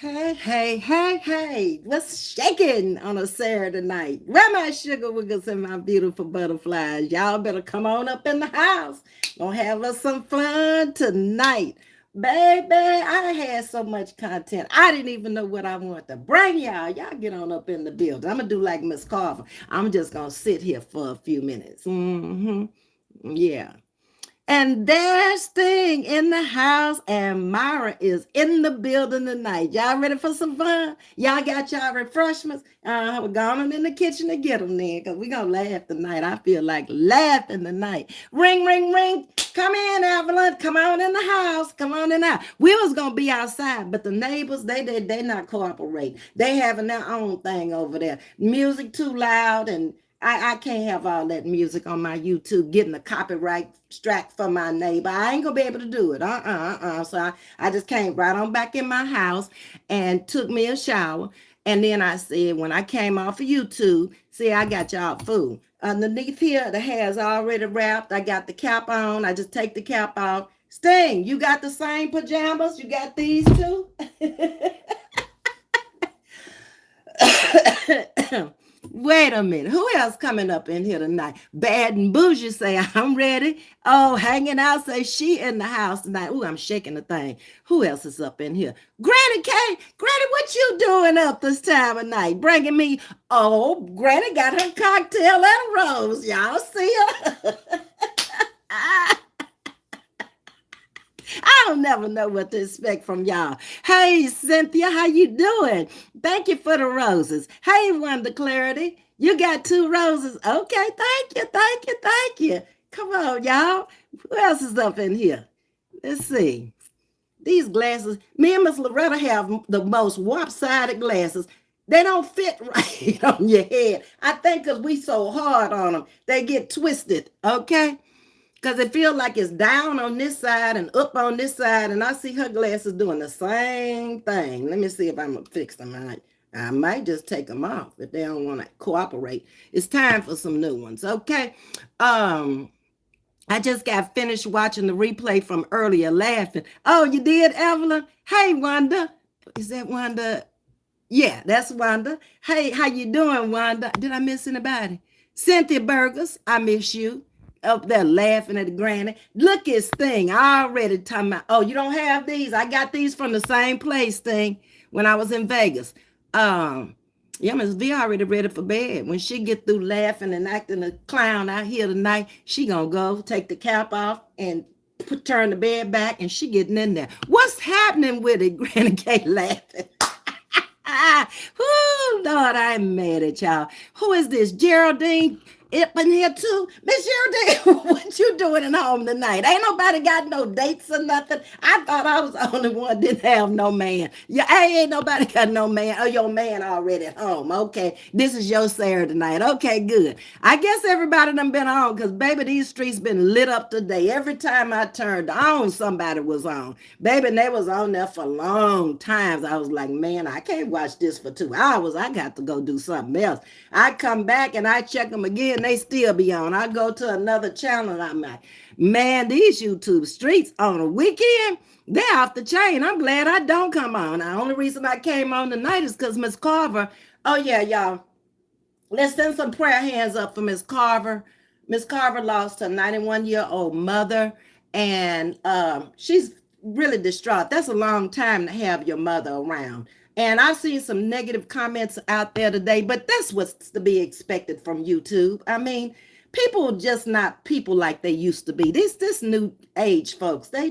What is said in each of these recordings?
Hey, hey, hey, hey, what's shaking on a Saturday night? Where my sugar wiggles and my beautiful butterflies? Y'all better come on up in the house. Gonna have us some fun tonight. Baby, I had so much content. I didn't even know what I wanted to bring y'all. Y'all get on up in the building. I'm gonna do like Miss Carver. I'm just gonna sit here for a few minutes. Yeah. And there's Sting in the house, and Myra is in the building tonight. Y'all ready for some fun? Y'all got y'all refreshments? We're going in the kitchen to get them then, because we're going to laugh tonight. I feel like laughing tonight. Ring, ring, ring. Come in, Evelyn. Come on in the house. Come on in now. We was going to be outside, but the neighbors, they not cooperating. They having their own thing over there. Music too loud, and I can't have all that music on my YouTube getting a copyright strike from my neighbor. I ain't gonna be able to do it. So I just came right on back in my house and took me a shower. And then I said, when I came off of YouTube, see, I got y'all food. Underneath here, the hair's already wrapped. I got the cap on. I just take the cap off. Sting, you got the same pajamas? You got these too? Wait a minute. Who else coming up in here tonight? Bad and Bougie say, I'm ready. Oh, hanging out say she in the house tonight. Ooh, I'm shaking the thing. Who else is up in here? Granny K. Granny, what you doing up this time of night? Bringing me, oh, Granny got her cocktail and a rose. Y'all see her? I don't never know what to expect from y'all. Hey, Cynthia, how you doing? Thank you for the roses. Hey, Wonder Clarity, you got two roses. Okay, thank you, thank you, thank you. Come on, y'all. Who else is up in here? Let's see. These glasses, me and Miss Loretta have the most warp-sided glasses. They don't fit right on your head. I think because we so hard on them, they get twisted, okay? Because it feels like it's down on this side and up on this side. And I see her glasses doing the same thing. Let me see if I'm going to fix them. I might just take them off if they don't want to cooperate. It's time for some new ones, okay? I just got finished watching the replay from earlier laughing. Oh, you did, Evelyn? Hey, Wanda. Is that Wanda? Yeah, that's Wanda. Hey, how you doing, Wanda? Did I miss anybody? Cynthia Burgers, I miss you. Up there laughing at the granny. Look at Sting. I already talking about, oh, you don't have these? I got these from the same place, Sting, when I was in Vegas. Yeah, Ms.V already ready for bed. When she get through laughing and acting a clown out here tonight, she gonna go take the cap off and turn the bed back, and she getting in there. What's happening with it, Granny K laughing? Oh, Lord, I'm mad at y'all. Who is this? Geraldine up in here too? Miss Geraldine, what you doing at home tonight? Ain't nobody got no dates or nothing. I thought I was the only one didn't have no man. Yeah, ain't nobody got no man. Oh, your man already at home. Okay, this is your Saturday night. Okay, good. I guess everybody done been on because, baby, these streets been lit up today. Every time I turned on, somebody was on. Baby, and they was on there for long times. I was like, man, I can't watch this for 2 hours. I got to go do something else. I come back and I check them again. They still be on. I go to another channel and I'm like, man, these YouTube streets on a weekend, they're off the chain. I'm glad I don't come on. The only reason I came on tonight is because Miss Carver, oh yeah, y'all, let's send some prayer hands up for Miss Carver. Miss Carver lost her 91-year-old mother, and she's really distraught. That's a long time to have your mother around. And I've seen some negative comments out there today, but that's what's to be expected from YouTube. I mean, people just not people like they used to be. This new age folks, they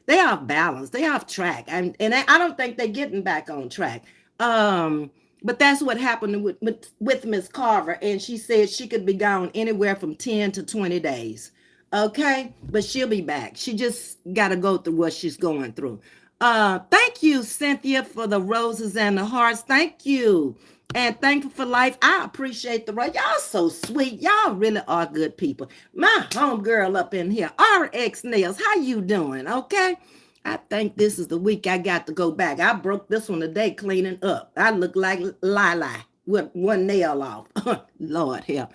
off balance, they off track, and I don't think they're getting back on track. But that's what happened with Miss Carver, and she said she could be gone anywhere from 10 to 20 days. Okay, but she'll be back. She just got to go through what she's going through. Thank you, Cynthia, for the roses and the hearts. Thank you. And thankful for life. I appreciate the right. Y'all so sweet. Y'all really are good people. My homegirl up in here, RX Nails. How you doing? Okay. I think this is the week I got to go back. I broke this one today cleaning up. I look like Lila with one nail off. Lord help.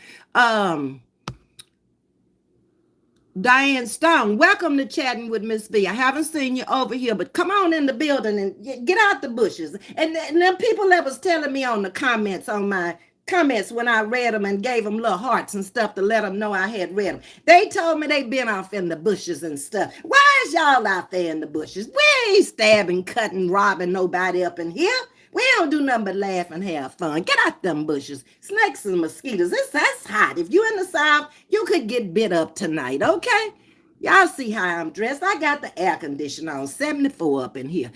Diane Stone, welcome to Chatting with Ms.V. I haven't seen you over here, but come on in the building and get out the bushes. And them people that was telling me on the comments, on my comments when I read them and gave them little hearts and stuff to let them know I had read them. They told me they been off in the bushes and stuff. Why is y'all out there in the bushes? We ain't stabbing, cutting, robbing nobody up in here. We don't do nothing but laugh and have fun. Get out them bushes. Snakes and mosquitoes. That's hot. If you in the South, you could get bit up tonight, okay? Y'all see how I'm dressed. I got the air conditioner on, 74 up in here.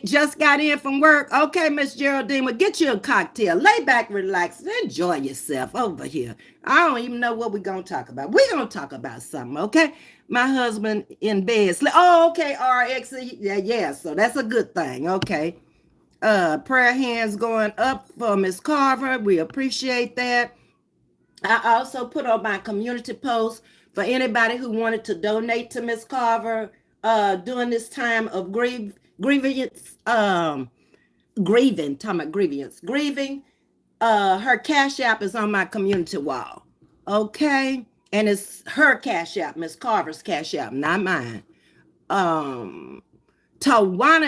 Just got in from work. Okay, Miss Geraldine, well, get you a cocktail. Lay back, relax, and enjoy yourself over here. I don't even know what we're going to talk about. We're going to talk about something, okay? My husband in bed. Oh, okay, RX. Yeah, so that's a good thing, okay? Prayer hands going up for Miss Carver. We appreciate that. I also put on my community post for anybody who wanted to donate to Miss Carver during this time of grieving. Her Cash App is on my community wall. Okay. And it's her Cash App, Miss Carver's Cash App, not mine. Tawana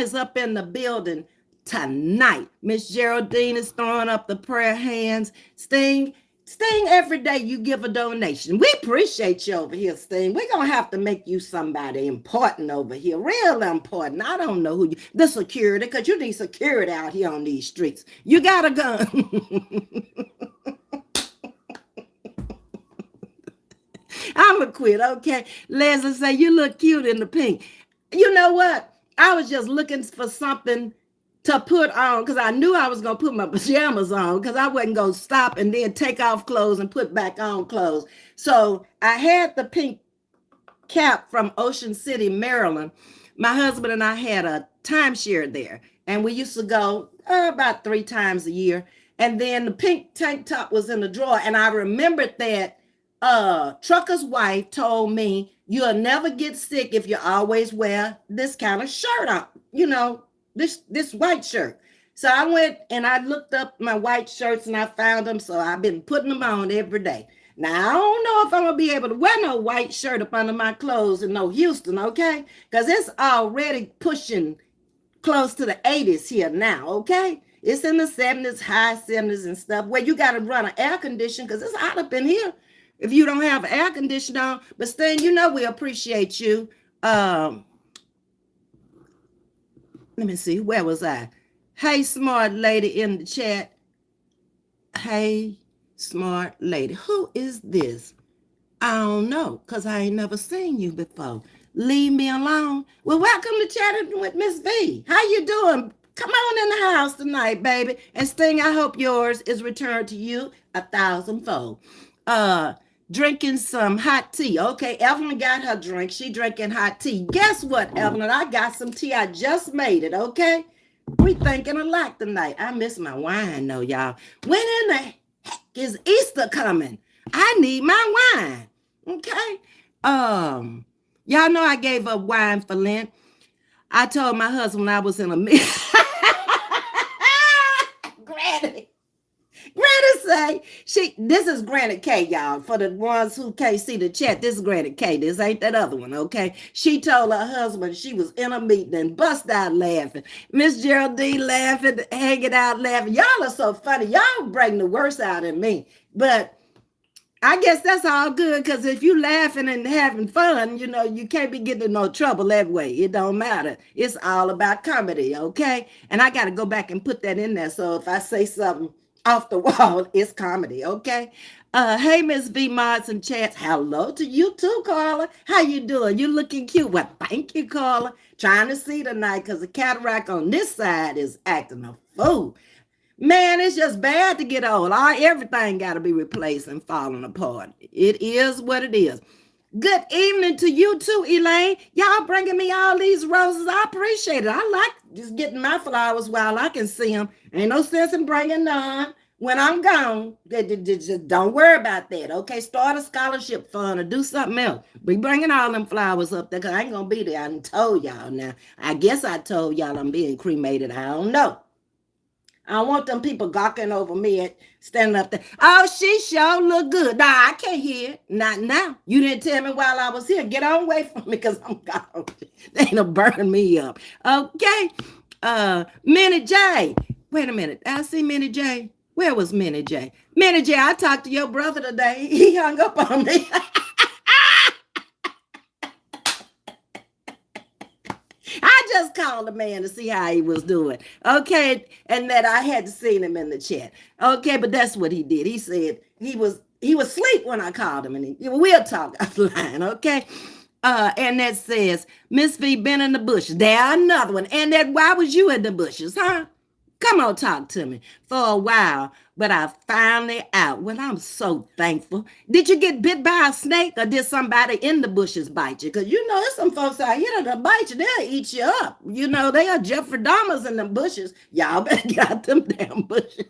is up in the building tonight. Miss Geraldine is throwing up the prayer hands. Sting, every day you give a donation. We appreciate you over here, Sting. We're going to have to make you somebody important over here. Real important. I don't know who you, the security, because you need security out here on these streets. You got a gun. I'm going to quit, okay? Leslie say, you look cute in the pink. You know what? I was just looking for something to put on because I knew I was going to put my pajamas on because I wasn't going to stop and then take off clothes and put back on clothes. So I had the pink cap from Ocean City, Maryland. My husband and I had a timeshare there, and we used to go about 3 times a year. And then the pink tank top was in the drawer, and I remembered that trucker's wife told me you'll never get sick if you always wear this kind of shirt on, you know, this white shirt. So I went and I looked up my white shirts and I found them. So I've been putting them on every day. Now, I don't know if I'm going to be able to wear no white shirt up under my clothes in no Houston, okay? Because it's already pushing close to the 80s here now, okay? It's in the 70s, high 70s and stuff where you got to run an air conditioner because it's hot up in here if you don't have air conditioner on. But Stan, you know we appreciate you. Let me see, where was I? Hey, smart lady in the chat. Hey, smart lady. Who is this? I don't know, because I ain't never seen you before. Leave me alone. Well, welcome to Chatting with Ms.V. How you doing? Come on in the house tonight, baby. And Sting, I hope yours is returned to you 1,000-fold. Drinking some hot tea. Okay, Evelyn got her drink. She drinking hot tea. Guess what, Evelyn? I got some tea. I just made it, okay? We thinking alike tonight. I miss my wine, though, y'all. When in the heck is Easter coming? I need my wine, okay? Y'all know I gave up wine for Lent. I told my husband I was in a meeting. Granny say, this is Granny K, y'all. For the ones who can't see the chat, this is Granny K. This ain't that other one, okay? She told her husband she was in a meeting and bust out laughing. Miss Geraldine laughing, hanging out laughing. Y'all are so funny. Y'all bring the worst out in me. But I guess that's all good, because if you laughing and having fun, you know, you can't be getting in no trouble that way. It don't matter. It's all about comedy, okay? And I got to go back and put that in there. So if I say something off the wall, it's comedy, okay? Hey, Ms.V. mods and chats. Hello to you too, Carla. How you doing? You looking cute. Well, thank you, Carla. Trying to see tonight because the cataract on this side is acting a fool. Man, it's just bad to get old. Everything got to be replaced and falling apart. It is what it is. Good evening to you too, Elaine. Y'all bringing me all these roses. I appreciate it. I like just getting my flowers while I can see them. Ain't no sense in bringing none when I'm gone. Just don't worry about that, okay? Start a scholarship fund or do something else. Be bringing all them flowers up there because I ain't going to be there. I done told y'all now. I guess I told y'all I'm being cremated. I don't know. I don't want them people gawking over me at standing up there. Oh, she sure look good. Nah, I can't hear it. Not now. You didn't tell me while I was here. Get on away from me because I'm gone. They ain't gonna burn me up. Okay. Minnie J. Wait a minute. I see Minnie J. Where was Minnie J? Minnie J, I talked to your brother today. He hung up on me. I just called the man to see how he was doing. Okay. And that I hadn't seen him in the chat. Okay, but that's what he did. He said he was asleep when I called him, and we'll talk offline, okay? And that says, Ms.V been in the bushes. There another one. And that why was you in the bushes, huh? Come on, talk to me for a while, but I finally out. Well, I'm so thankful. Did you get bit by a snake, or did somebody in the bushes bite you? Because there's some folks out here that'll bite you. They'll eat you up. They are Jeffrey Dahmers in the bushes. Y'all better get out them damn bushes.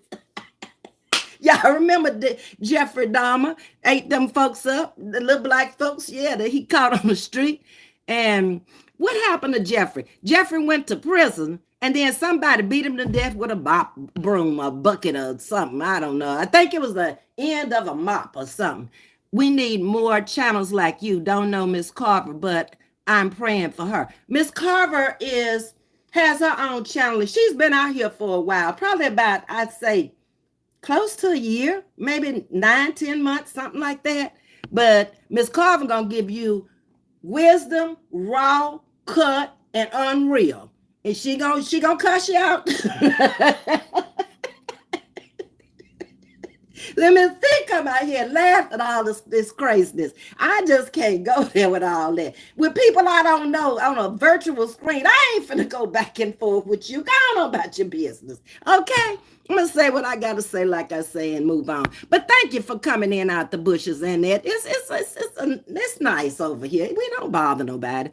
Y'all remember Jeffrey Dahmer ate them folks up, the little black folks, that he caught on the street. And what happened to Jeffrey? Jeffrey went to prison, and then somebody beat him to death with a mop broom, a bucket or something. I don't know. I think it was the end of a mop or something. We need more channels like you. Don't know Miss Carver, but I'm praying for her. Miss Carver has her own channel. She's been out here for a while, probably about, I'd say, close to a year, maybe 9-10 months, something like that. But Miss Carver gonna give you wisdom, raw, cut, and unreal. And she gonna cuss you out. Let me think come out here and laugh at all this craziness. I just can't go there with all that. With people I don't know on a virtual screen, I ain't finna go back and forth with you. Go on about your business. Okay? I'm gonna say what I gotta say, like I say, and move on. But thank you for coming in out the bushes and that. It's nice over here. We don't bother nobody.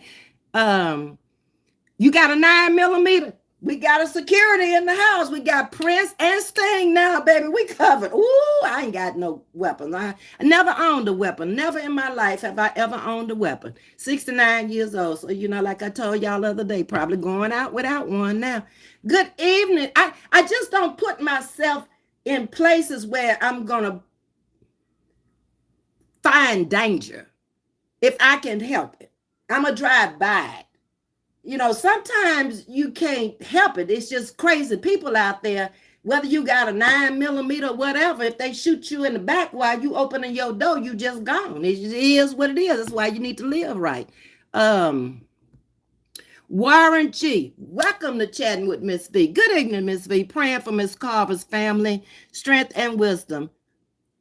You got a 9mm. We got a security in the house. We got Prince and Sting now, baby. We covered. Ooh, I ain't got no weapons. I never owned a weapon. Never in my life have I ever owned a weapon. 69 years old. So, like I told y'all the other day, probably going out without one now. Good evening. I just don't put myself in places where I'm going to find danger if I can help it. I'm going to drive by it. Sometimes you can't help it. It's just crazy people out there, whether you got a 9mm or whatever, if they shoot you in the back while you opening your door, you just gone. It is what it is. That's why you need to live right. Warren G, welcome to Chatting with Ms.V. Good evening, Ms.V. Praying for Miss Carver's family, strength and wisdom.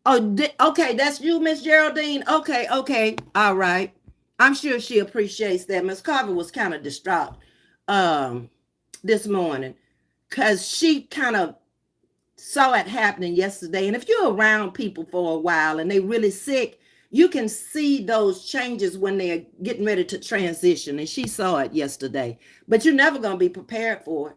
Oh, okay, that's you, Miss Geraldine. Okay, all right. I'm sure she appreciates that. Miss Carver was kind of distraught this morning because she kind of saw it happening yesterday. And if you're around people for a while and they're really sick, you can see those changes when they're getting ready to transition. And she saw it yesterday. But you're never going to be prepared for it.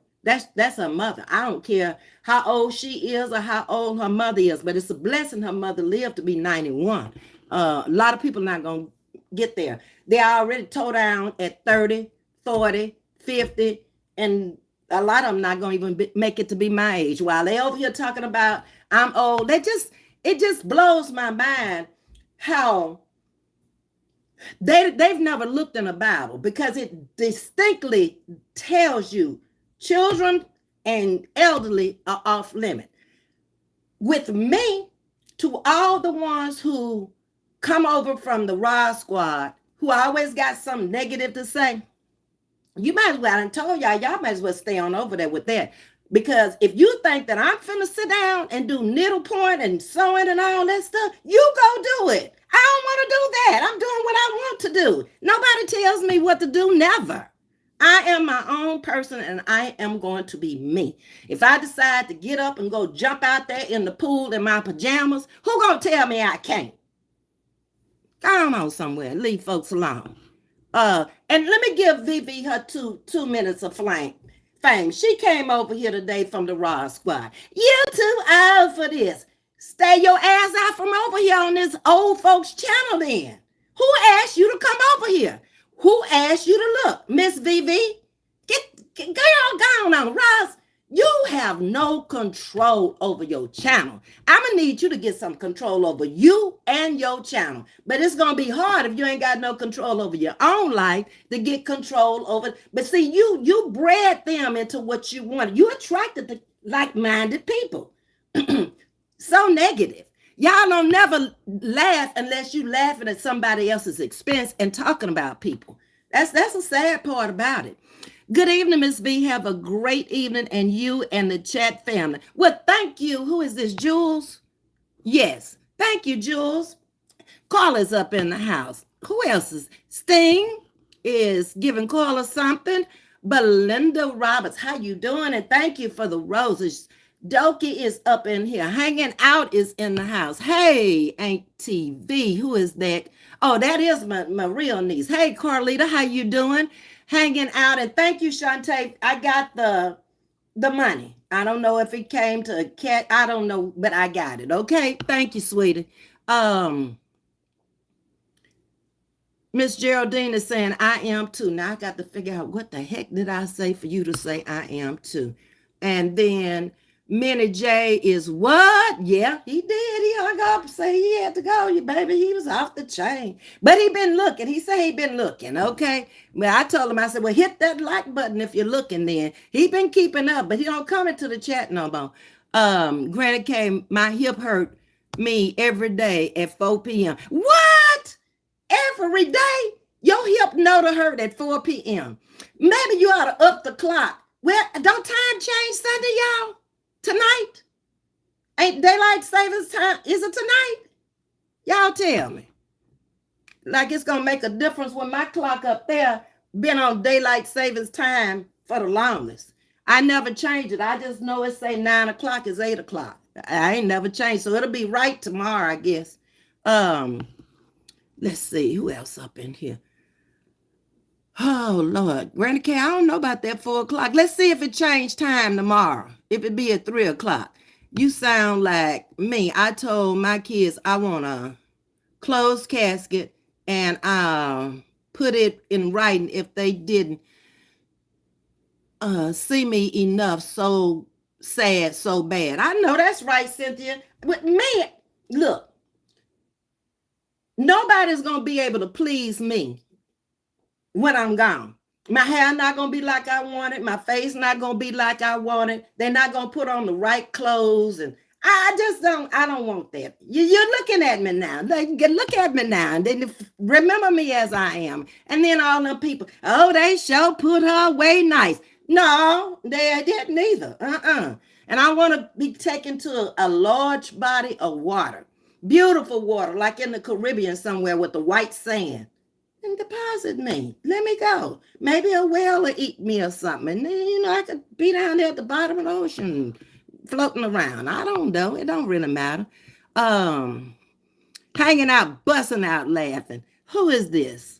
That's her mother. I don't care how old she is or how old her mother is, but it's a blessing her mother lived to be 91. A lot of people not going to get there. They already tore down at 30, 40, 50, and a lot of them not going to even make it to be my age. While they over here talking about I'm old, it just blows my mind how they've never looked in a Bible, because it distinctly tells you children and elderly are off limit. With me, to all the ones who come over from the Raw Squad, who always got something negative to say, you might as well, I told y'all might as well stay on over there with that. Because if you think that I'm finna sit down and do needlepoint and sewing and all that stuff, you go do it. I don't want to do that. I'm doing what I want to do. Nobody tells me what to do, never. I am my own person, and I am going to be me. If I decide to get up and go jump out there in the pool in my pajamas, who gonna tell me I can't? Go on somewhere, leave folks alone. And let me give Vivi her two minutes of fame. She came over here today from the Raw Squad. You too old for this. Stay your ass out from over here on this old folks channel then. Who asked you to come over here? Who asked you to look? Ms.V? Get on, Ross. You have no control over your channel. I'm gonna need you to get some control over you and your channel. But it's gonna be hard if you ain't got no control over your own life to get control over. But see, you bred them into what you wanted. You attracted the like-minded people. So negative. Y'all don't never laugh unless you laughing at somebody else's expense and talking about people. That's a sad part about it. Good evening, Ms.V. Have a great evening, and you and the chat family. Well, thank you. Who is this, Jules? Yes. Thank you, Jules. Carla's up in the house. Who else is? Sting is giving Carla something. Belinda Roberts, how you doing? And thank you for the roses. Doki is up in here. Hanging out is in the house. Hey, Auntie V, who is that? Oh, that is my real niece. Hey, Carlita, how you doing? Hanging out. And thank you, Shantae. I got the money. I don't know if it came to a cat. I don't know, but I got it. Okay. Thank you, sweetie. Miss Geraldine is saying, I am too. Now I got to figure out what the heck did I say for you to say I am too. And then Minnie J is what? Yeah, he did. He hung up and say he had to go. You baby, he was off the chain. But he been looking. He said he been looking, okay? Well, I told him, I said, well, hit that like button if you're looking then. He been keeping up, but he don't come into the chat no more. Granny came, my hip hurt me every day at 4 p.m. What? Every day? Your hip know to hurt at 4 p.m. Maybe you ought to up the clock. Well, don't time change Sunday, y'all? Tonight? Ain't daylight savings time? Is it tonight? Y'all tell me. Like it's gonna make a difference when my clock up there been on daylight savings time for the longest. I never change it. I just know it say 9 o'clock is 8 o'clock. I ain't never changed, so it'll be right tomorrow, I guess. Let's see who else up in here. Oh Lord, Granny K, I don't know about that 4 o'clock. Let's see if it changed time tomorrow. If it be at 3 o'clock. You sound like me. I told my kids I want a closed casket and put it in writing if they didn't see me enough so sad, so bad. I know that's right, Cynthia. But man, look, nobody's gonna be able to please me when I'm gone. My hair not gonna be like I want it. My face not gonna be like I want it. They're not gonna put on the right clothes, and I just don't. I don't want that. You're looking at me now. Look at me now, and then remember me as I am. And then all them people, oh, they sure put her away nice. No, they didn't either. And I want to be taken to a large body of water, beautiful water, like in the Caribbean somewhere with the white sand. And deposit me. Let me go. Maybe a whale will eat me or something. And then, I could be down there at the bottom of the ocean floating around. I don't know. It don't really matter. Hanging out, busting out, laughing. Who is this?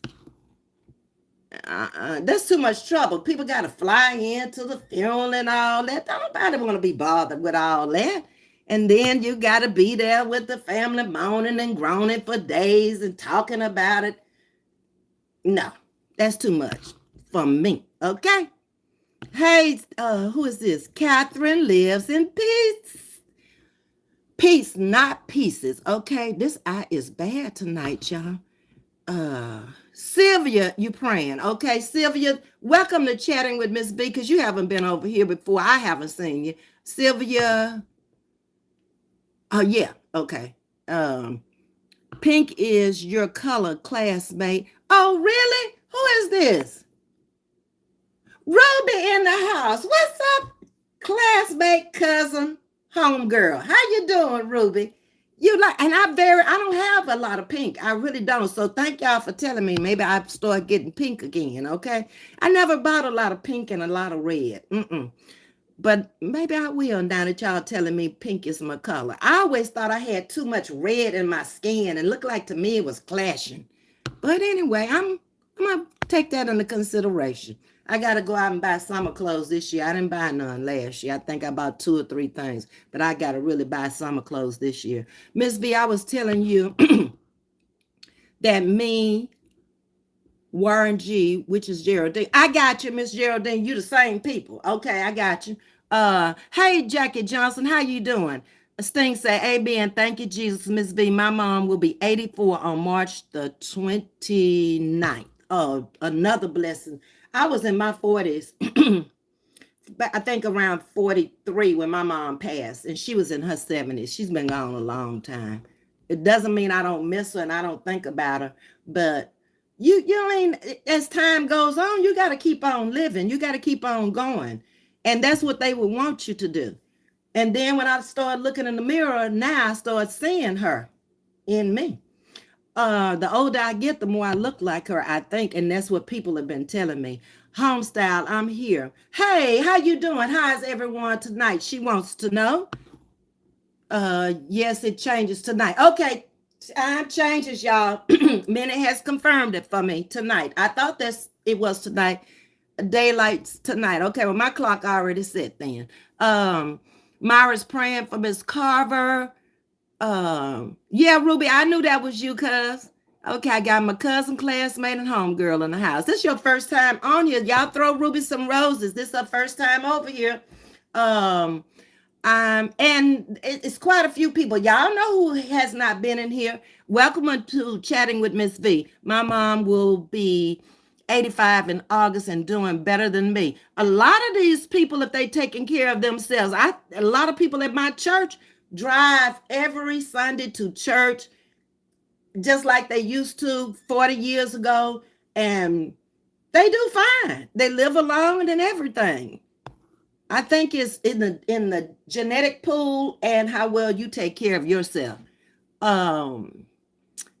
That's too much trouble. People got to fly into the funeral and all that. Nobody want to be bothered with all that. And then you got to be there with the family moaning and groaning for days and talking about it. No, that's too much for me. Okay. Hey, who is this? Catherine lives in peace. Peace, not pieces. Okay. This eye is bad tonight, y'all. Sylvia, you praying. Okay, Sylvia, welcome to Chatting with Ms.V, because you haven't been over here before. I haven't seen you. Sylvia. Oh, yeah. Okay. Pink is your color, classmate. Oh, really? Who is this? Ruby in the house. What's up, classmate, cousin, homegirl? How you doing, Ruby? You like, and I don't have a lot of pink. I really don't. So thank y'all for telling me. Maybe I start getting pink again, okay? I never bought a lot of pink and a lot of red. But maybe I will now that y'all telling me pink is my color. I always thought I had too much red in my skin and looked like to me it was clashing. But anyway, I'm going to take that into consideration. I got to go out and buy summer clothes this year. I didn't buy none last year. I think I bought 2 or 3 things. But I got to really buy summer clothes this year. Ms. V, I was telling you that me, Warren G, which is Geraldine. I got you, Miss Geraldine. You the same people. Okay, I got you. Hey, Jackie Johnson, how you doing? Sting say, Amen. Thank you, Jesus. Miss V, my mom will be 84 on March the 29th. Oh, another blessing. I was in my 40s, but I think around 43 when my mom passed, and she was in her 70s. She's been gone a long time. It doesn't mean I don't miss her and I don't think about her, but you mean as time goes on, you got to keep on living. You got to keep on going, and that's what they would want you to do. And then when I started looking in the mirror, now I start seeing her in me. The older I get, the more I look like her, I think, and that's what people have been telling me. Homestyle, I'm here. Hey, how you doing? How's everyone tonight? She wants to know. Yes, it changes tonight. Okay, time changes, y'all. Minnie has confirmed it for me tonight. I thought it was tonight. Daylight's tonight. Okay, well, my clock already set then. Myra's praying for Miss Carver. Yeah, Ruby, I knew that was you, cuz. Okay, I got my cousin, classmate, and homegirl in the house. This your first time on here. Y'all throw Ruby some roses. This is her first time over here. Um, and it's quite a few people. Y'all know who has not been in here. Welcome to Chatting with Ms. V. My mom will be 85 in August and doing better than me. A lot of these people, if they taking care of themselves, a lot of people at my church drive every Sunday to church just like they used to 40 years ago, and they do fine. They live alone and everything. I think it's in the genetic pool and how well you take care of yourself. Um,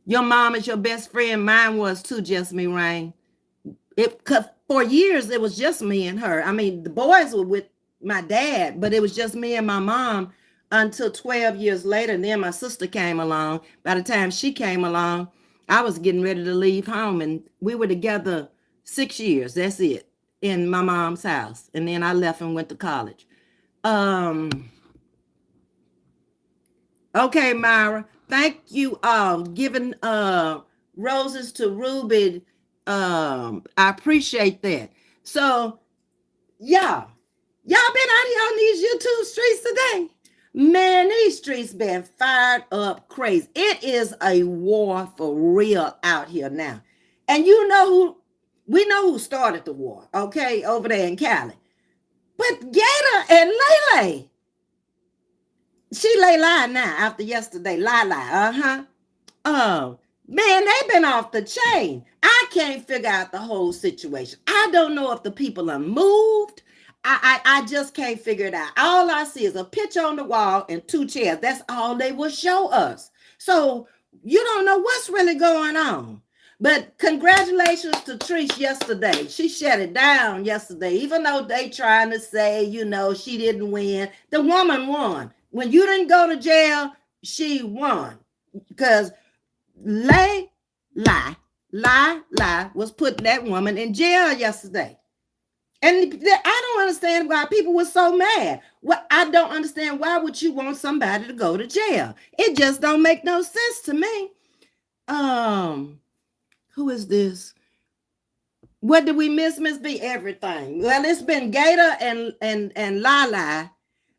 your mom is your best friend. Mine was too, just me, Rain. For years it was just me and her. I mean, the boys were with my dad, but it was just me and my mom until 12 years later. And then my sister came along. By the time she came along, I was getting ready to leave home, and we were together 6 years. That's it, in my mom's house. And then I left and went to college. Okay, Myra. Thank you all. Giving roses to Ruby. I appreciate that. So, yeah, y'all been out here on these YouTube streets today. Man, these streets been fired up crazy. It is a war for real out here now. And we know who started the war, okay, over there in Cali. But Gator and Lele, she lay lying now after yesterday. Lie. Uh-huh. Oh, man, they've been off the chain. I can't figure out the whole situation. I don't know if the people are moved. I just can't figure it out. All I see is a picture on the wall and two chairs. That's all they will show us. So you don't know what's really going on. But congratulations to Trish yesterday. She shut it down yesterday, even though they trying to say, she didn't win. The woman won. When you didn't go to jail, she won. Because lie was putting that woman in jail yesterday. And I don't understand why people were so mad. Well, I don't understand why would you want somebody to go to jail? It just don't make no sense to me. Who is this? What did we miss, Ms.V? Everything. Well, it's been Gator and Lala.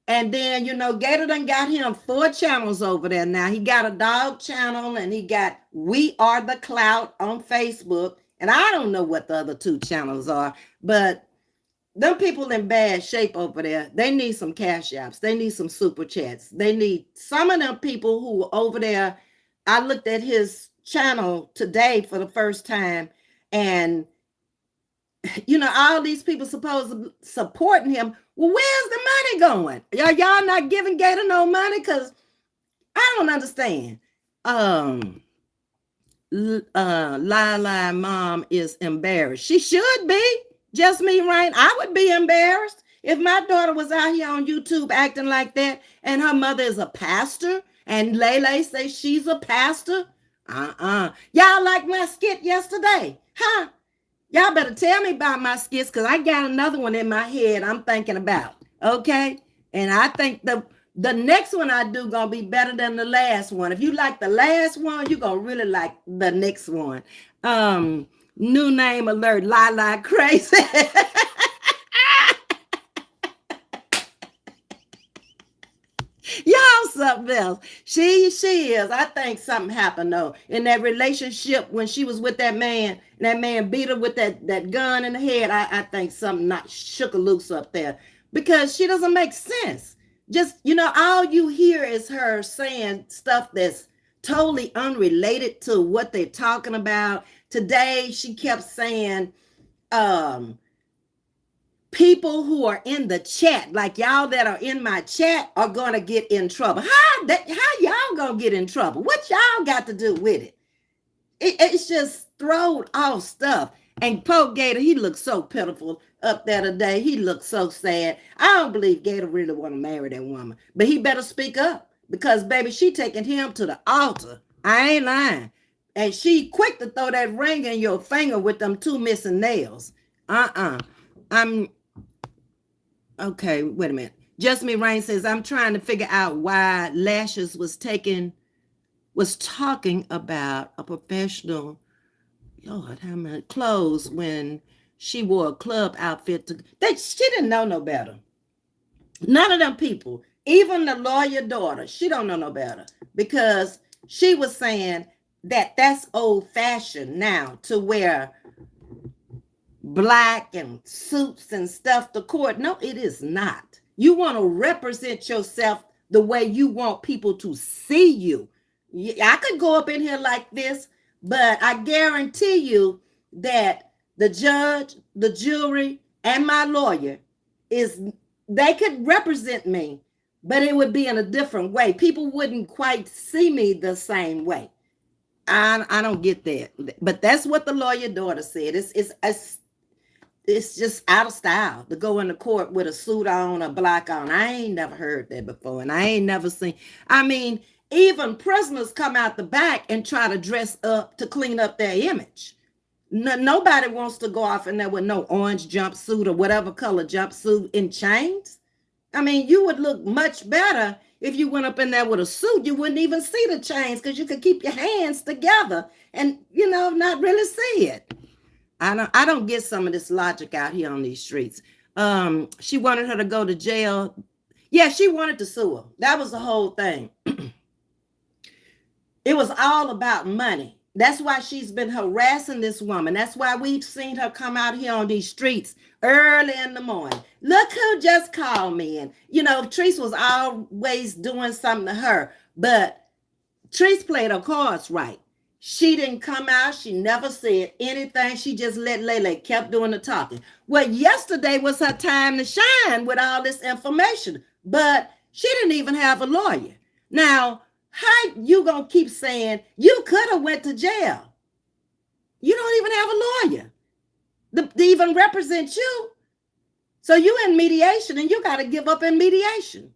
And then, Gator done got him 4 channels over there now. He got a dog channel, and he got We Are the Clout on Facebook. And I don't know what the other 2 channels are, but them people in bad shape over there. They need some cash apps. They need some super chats. They need some of them people who are over there. I looked at his channel today for the first time, and all these people supposed to supporting him. Well, where's the money going? Y'all not giving Gator no money? Because I don't understand. Lila mom is embarrassed. She should be. Just me, right? I would be embarrassed if my daughter was out here on YouTube acting like that, and her mother is a pastor, and Lele says she's a pastor. Y'all like my skit yesterday? Huh? Y'all better tell me about my skits, because I got another one in my head I'm thinking about. Okay? And I think the next one I do gonna be better than the last one. If you like the last one, you're gonna really like the next one. New name alert, Lila Crazy. something else. She is. I think something happened though in that relationship when she was with that man. And that man beat her with that gun in the head. I think something not shook her loose up there because she doesn't make sense. Just all you hear is her saying stuff that's totally unrelated to what they're talking about. Today she kept saying, people who are in the chat, like y'all that are in my chat, are gonna get in trouble. How y'all gonna get in trouble? What y'all got to do with it? It's just thrown off stuff. And poor Gator, he looked so pitiful up there today. He looked so sad. I don't believe Gator really want to marry that woman, but he better speak up because baby, she taking him to the altar. I ain't lying. And she quick to throw that ring in your finger with them 2 missing nails. I'm okay, wait a minute. Just Me Rain says, I'm trying to figure out why Lashes was talking about a professional, Lord, how many clothes when she wore a club outfit she didn't know no better. None of them people, even the lawyer daughter, she don't know no better because she was saying that that's old fashioned now to wear black and suits and stuff to court. No, it is not. You want to represent yourself the way you want people to see you. I could go up in here like this, but I guarantee you that the judge, the jury, and my lawyer they could represent me, but it would be in a different way. People wouldn't quite see me the same way. I don't get that, but that's what the lawyer daughter said. It's just out of style to go into court with a suit on, a block on. I ain't never heard that before, and I ain't never seen. I mean, even prisoners come out the back and try to dress up to clean up their image. Nobody wants to go off in there with no orange jumpsuit or whatever color jumpsuit in chains. I mean, you would look much better if you went up in there with a suit. You wouldn't even see the chains because you could keep your hands together and, not really see it. I don't get some of this logic out here on these streets. She wanted her to go to jail. Yeah, she wanted to sue her. That was the whole thing. It was all about money. That's why she's been harassing this woman. That's why we've seen her come out here on these streets early in the morning. Look who just called me. And, Treese was always doing something to her. But Treese played her cards right. She didn't come out. She never said anything. She just let Lele kept doing the talking. Well, yesterday was her time to shine with all this information. But she didn't even have a lawyer. Now, how you gonna keep saying you could have went to jail? You don't even have a lawyer to even represent you. So you in mediation and you got to give up in mediation.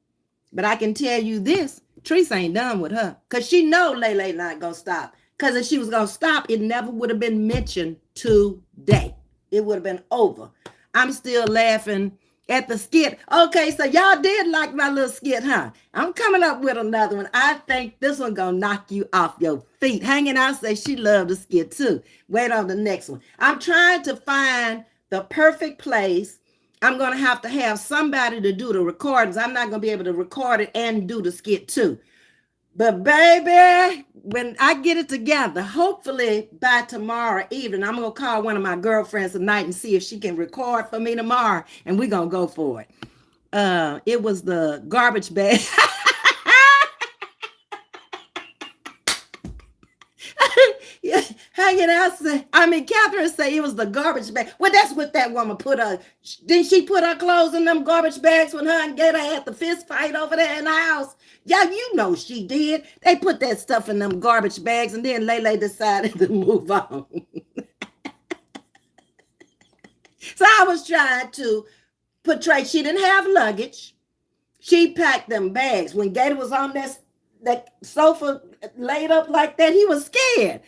But I can tell you this, Treese ain't done with her because she know Lele not gonna stop. Because if she was gonna stop, it never would have been mentioned today. It would have been over. I'm still laughing at the skit. Okay, so y'all did like my little skit, huh? I'm coming up with another one. I think this one gonna knock you off your feet. Hanging out say she loved the skit too. Wait on the next one. I'm trying to find the perfect place. I'm gonna have to have somebody to do the recordings. I'm not gonna be able to record it and do the skit too. But baby, when I get it together, hopefully by tomorrow evening, I'm going to call one of my girlfriends tonight and see if she can record for me tomorrow. And we're going to go for it. It was the garbage bag. Yeah, hanging out. Catherine said it was the garbage bag. Well, that's what that woman put her. Didn't she put her clothes in them garbage bags when her and Gator had the fist fight over there in the house? Yeah, you know she did. They put that stuff in them garbage bags and then Lele decided to move on. So I was trying to portray she didn't have luggage. She packed them bags. When Gator was on that sofa laid up like that, he was scared.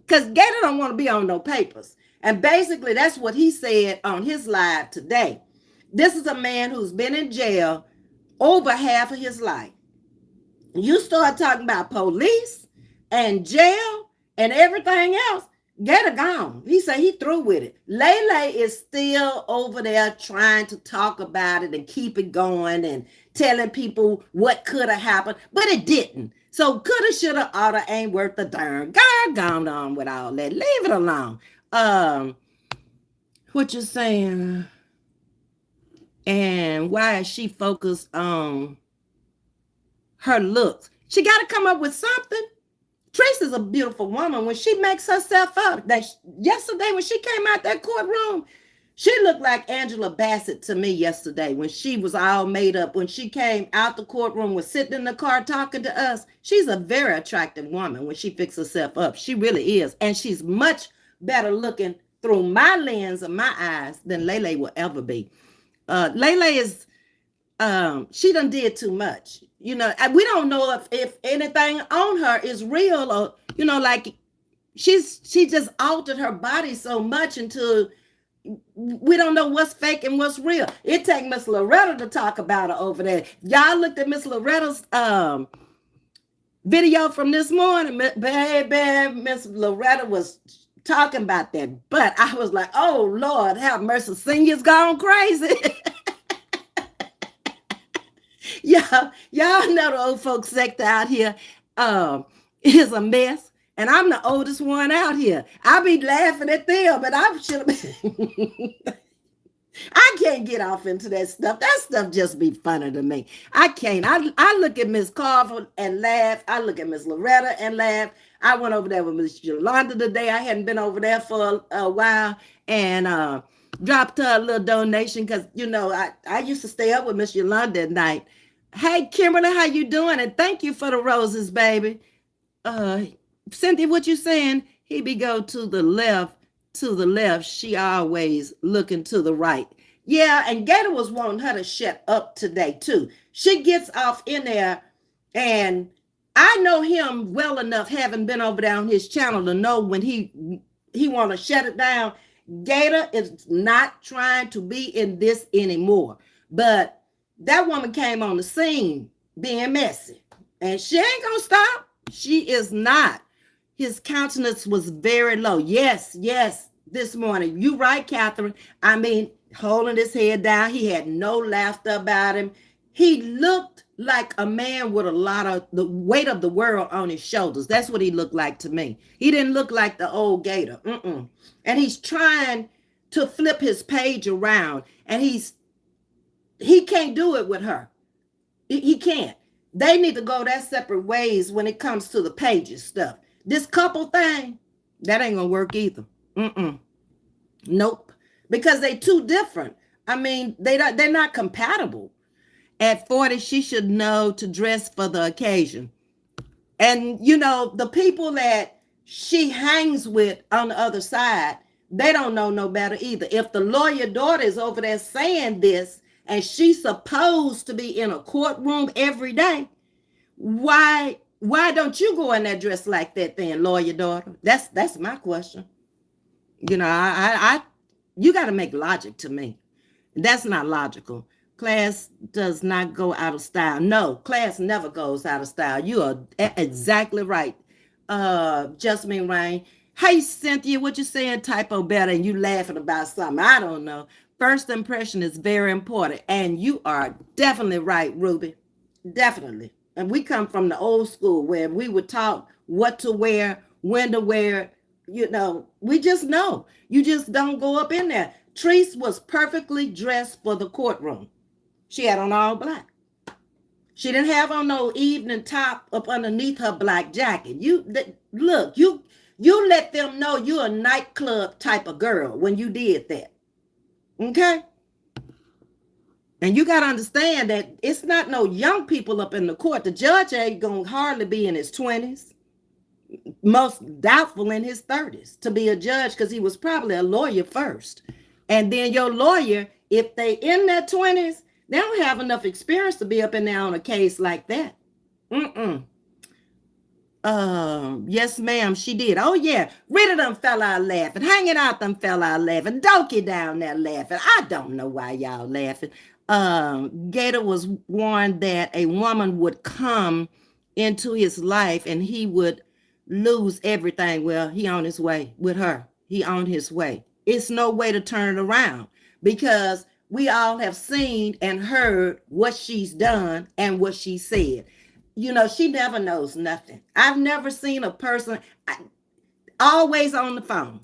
Because Gator don't want to be on no papers. And basically, that's what he said on his live today. This is a man who's been in jail over half of his life. You start talking about police and jail and everything else. Gator gone. He said he through with it. Lele is still over there trying to talk about it and keep it going and telling people what could have happened, but it didn't. So coulda, shoulda, oughta ain't worth a darn. God gone on with all that. Leave it alone. Um, what you saying? And why is she focused on her looks? She got to come up with something. Tracy's a beautiful woman when she makes herself up. That yesterday when she came out that courtroom, she looked like Angela Bassett to me yesterday when she was all made up. When she came out the courtroom, was sitting in the car talking to us. She's a very attractive woman when she fixes herself up. She really is. And she's much better looking through my lens of my eyes than Lele will ever be. Lele is, she done did too much. You know, we don't know if anything on her is real or, you know, like she just altered her body so much until we don't know what's fake and what's real. It take Miss Loretta to talk about her over there. Y'all looked at Miss Loretta's video from this morning. Baby, Miss Loretta was talking about that. But I was like, oh, Lord, have mercy. Senior's gone crazy. Y'all know the old folks sector out here is a mess. And I'm the oldest one out here. I be laughing at them, but I should have I can't get off into that stuff. That stuff just be funny to me. I can't. I look at Miss Carver and laugh. I look at Miss Loretta and laugh. I went over there with Miss Yolanda today. I hadn't been over there for a while and dropped her a little donation because, you know, I used to stay up with Miss Yolanda at night. Hey, Kimberly, how you doing? And thank you for the roses, baby. Cynthia, what you saying? He be go to the left. She always looking to the right. Yeah, and Gator was wanting her to shut up today, too. She gets off in there, and I know him well enough, having been over there on his channel, to know when he want to shut it down. Gator is not trying to be in this anymore. But that woman came on the scene being messy, and she ain't gonna stop. She is not. His countenance was very low. Yes, this morning. You right, Catherine. I mean, holding his head down. He had no laughter about him. He looked like a man with a lot of the weight of the world on his shoulders. That's what he looked like to me. He didn't look like the old Gator. And he's trying to flip his page around, and he can't do it with her. He can't. They need to go their separate ways when it comes to the pages stuff. This couple thing, that ain't gonna work either. Nope. Because they too different. I mean, they're not compatible. At 40, she should know to dress for the occasion. And, you know, the people that she hangs with on the other side, they don't know no better either. If the lawyer daughter is over there saying this, and she's supposed to be in a courtroom every day, why don't you go in there dressed like that then, lawyer daughter? That's my question. You know, you got to make logic to me. That's not logical. Class does not go out of style. No, class never goes out of style. You are exactly right. Jasmine Rain. Hey, Cynthia, what you saying? Typo better, and you laughing about something. I don't know. First impression is very important. And you are definitely right, Ruby. Definitely. And we come from the old school where we would talk what to wear, when to wear. You know, we just know. You just don't go up in there. Treese was perfectly dressed for the courtroom. She had on all black. She didn't have on no evening top up underneath her black jacket. You let them know you're a nightclub type of girl when you did that. Okay? And you got to understand that it's not no young people up in the court. The judge ain't going to hardly be in his 20s. Most doubtful in his 30s to be a judge because he was probably a lawyer first. And then your lawyer, if they in their 20s, they don't have enough experience to be up in there on a case like that. Yes, ma'am, she did. Oh, yeah. Rita done fell out laughing. Hanging out done fell out laughing. Donkey down there laughing. I don't know why y'all laughing. Gator was warned that a woman would come into his life and he would lose everything. Well, he on his way with her. He on his way. It's no way to turn it around because we all have seen and heard what she's done and what she said. You know, she never knows nothing. I've never seen a person always on the phone.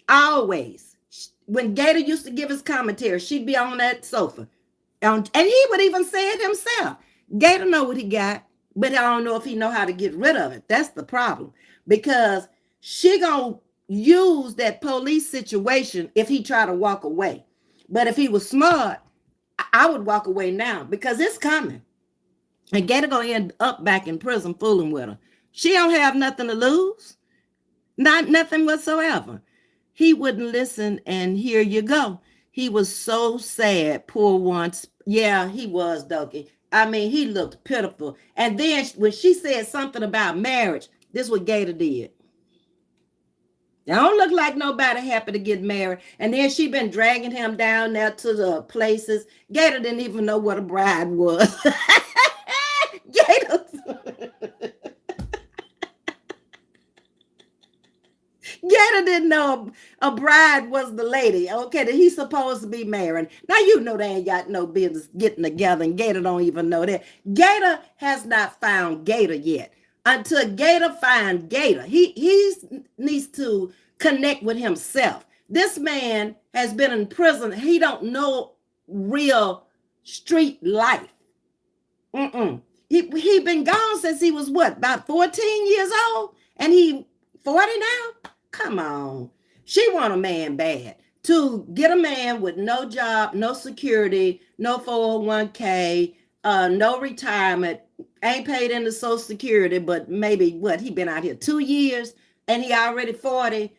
Always. When Gator used to give his commentary, she'd be on that sofa. And he would even say it himself. Gator know what he got, but I don't know if he know how to get rid of it. That's the problem. Because she gonna use that police situation if he try to walk away. But if he was smart, I would walk away now because it's coming. And Gator gonna end up back in prison fooling with her. She don't have nothing to lose. Not nothing whatsoever. He wouldn't listen, and here you go. He was so sad, poor once. Yeah, he was, Dokie. I mean, he looked pitiful. And then when she said something about marriage, this is what Gator did. It don't look like nobody happy to get married. And then she been dragging him down there to the places. Gator didn't even know what a bride was. Gator. Gator didn't know a bride was the lady, okay, that he's supposed to be marrying. Now, you know they ain't got no business getting together, and Gator don't even know that. Gator has not found Gator yet. Until Gator find Gator, he needs to connect with himself. This man has been in prison. He don't know real street life. He been gone since he was what, about 14 years old? And he 40 now? Come on. She want a man bad. To get a man with no job, no security, no 401k, no retirement, ain't paid into Social Security, but maybe what, he been out here 2 years and he already 40.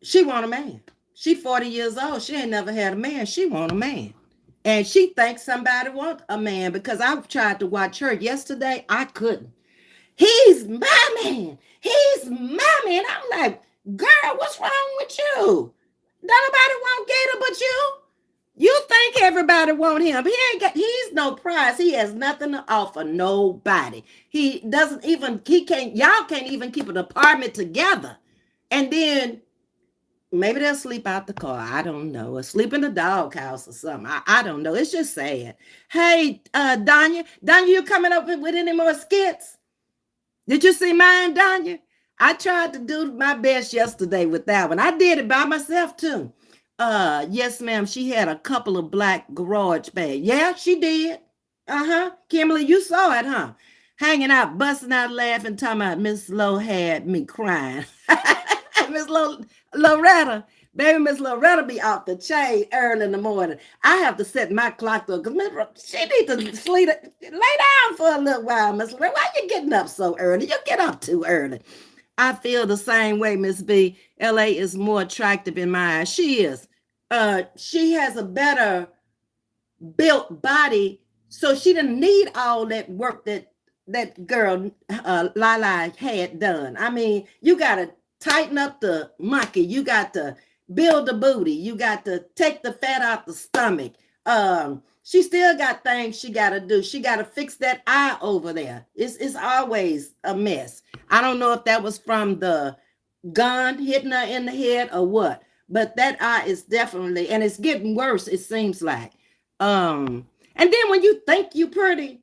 She want a man. She 40 years old. She ain't never had a man. She want a man. And she thinks somebody want a man because I tried to watch her yesterday. I couldn't. He's my man. He's my man. I'm like, girl, what's wrong with you? Don't nobody want Gator but you. You think everybody want him. He's no prize. He has nothing to offer nobody. He can't, y'all can't even keep an apartment together. And then maybe they'll sleep out the car. I don't know. Or sleep in the doghouse or something. I don't know. It's just sad. Hey, Danya, you coming up with any more skits? Did you see mine, Danya? I tried to do my best yesterday with that one. I did it by myself too. Yes, ma'am. She had a couple of black garage bags. Yeah, she did. Kimberly, you saw it, huh? Hanging out, busting out laughing, talking about Miss Lowe had me crying. Miss Loretta. Baby, Miss Loretta be off the chain early in the morning. I have to set my clock though, because she needs to lay down for a little while, Miss Loretta. Why you getting up so early? You get up too early. I feel the same way, Ms.V. LA is more attractive in my eyes. She is. She has a better built body, so she didn't need all that work that girl Lala had done. I mean, you got to tighten up the monkey. You got to build the booty. You got to take the fat out the stomach. She still got things she got to do. She got to fix that eye over there. It's always a mess. I don't know if that was from the gun hitting her in the head or what, but that eye is definitely, and it's getting worse, it seems like. And then when you think you're pretty,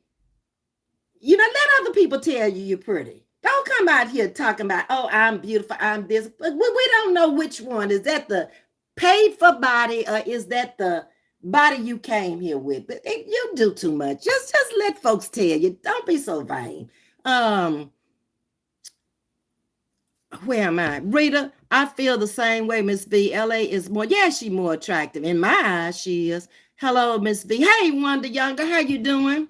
you know, let other people tell you you're pretty. Don't come out here talking about, oh, I'm beautiful, I'm this. But we don't know which one. Is that the paid for body or is that the body you came here with? But you do too much. Just let folks tell you. Don't be so vain. Where am I? Rita, I feel the same way, Ms.V. LA is more, yeah, she's more attractive. In my eyes, she is. Hello, Ms.V. Hey, Wanda Younger, how you doing?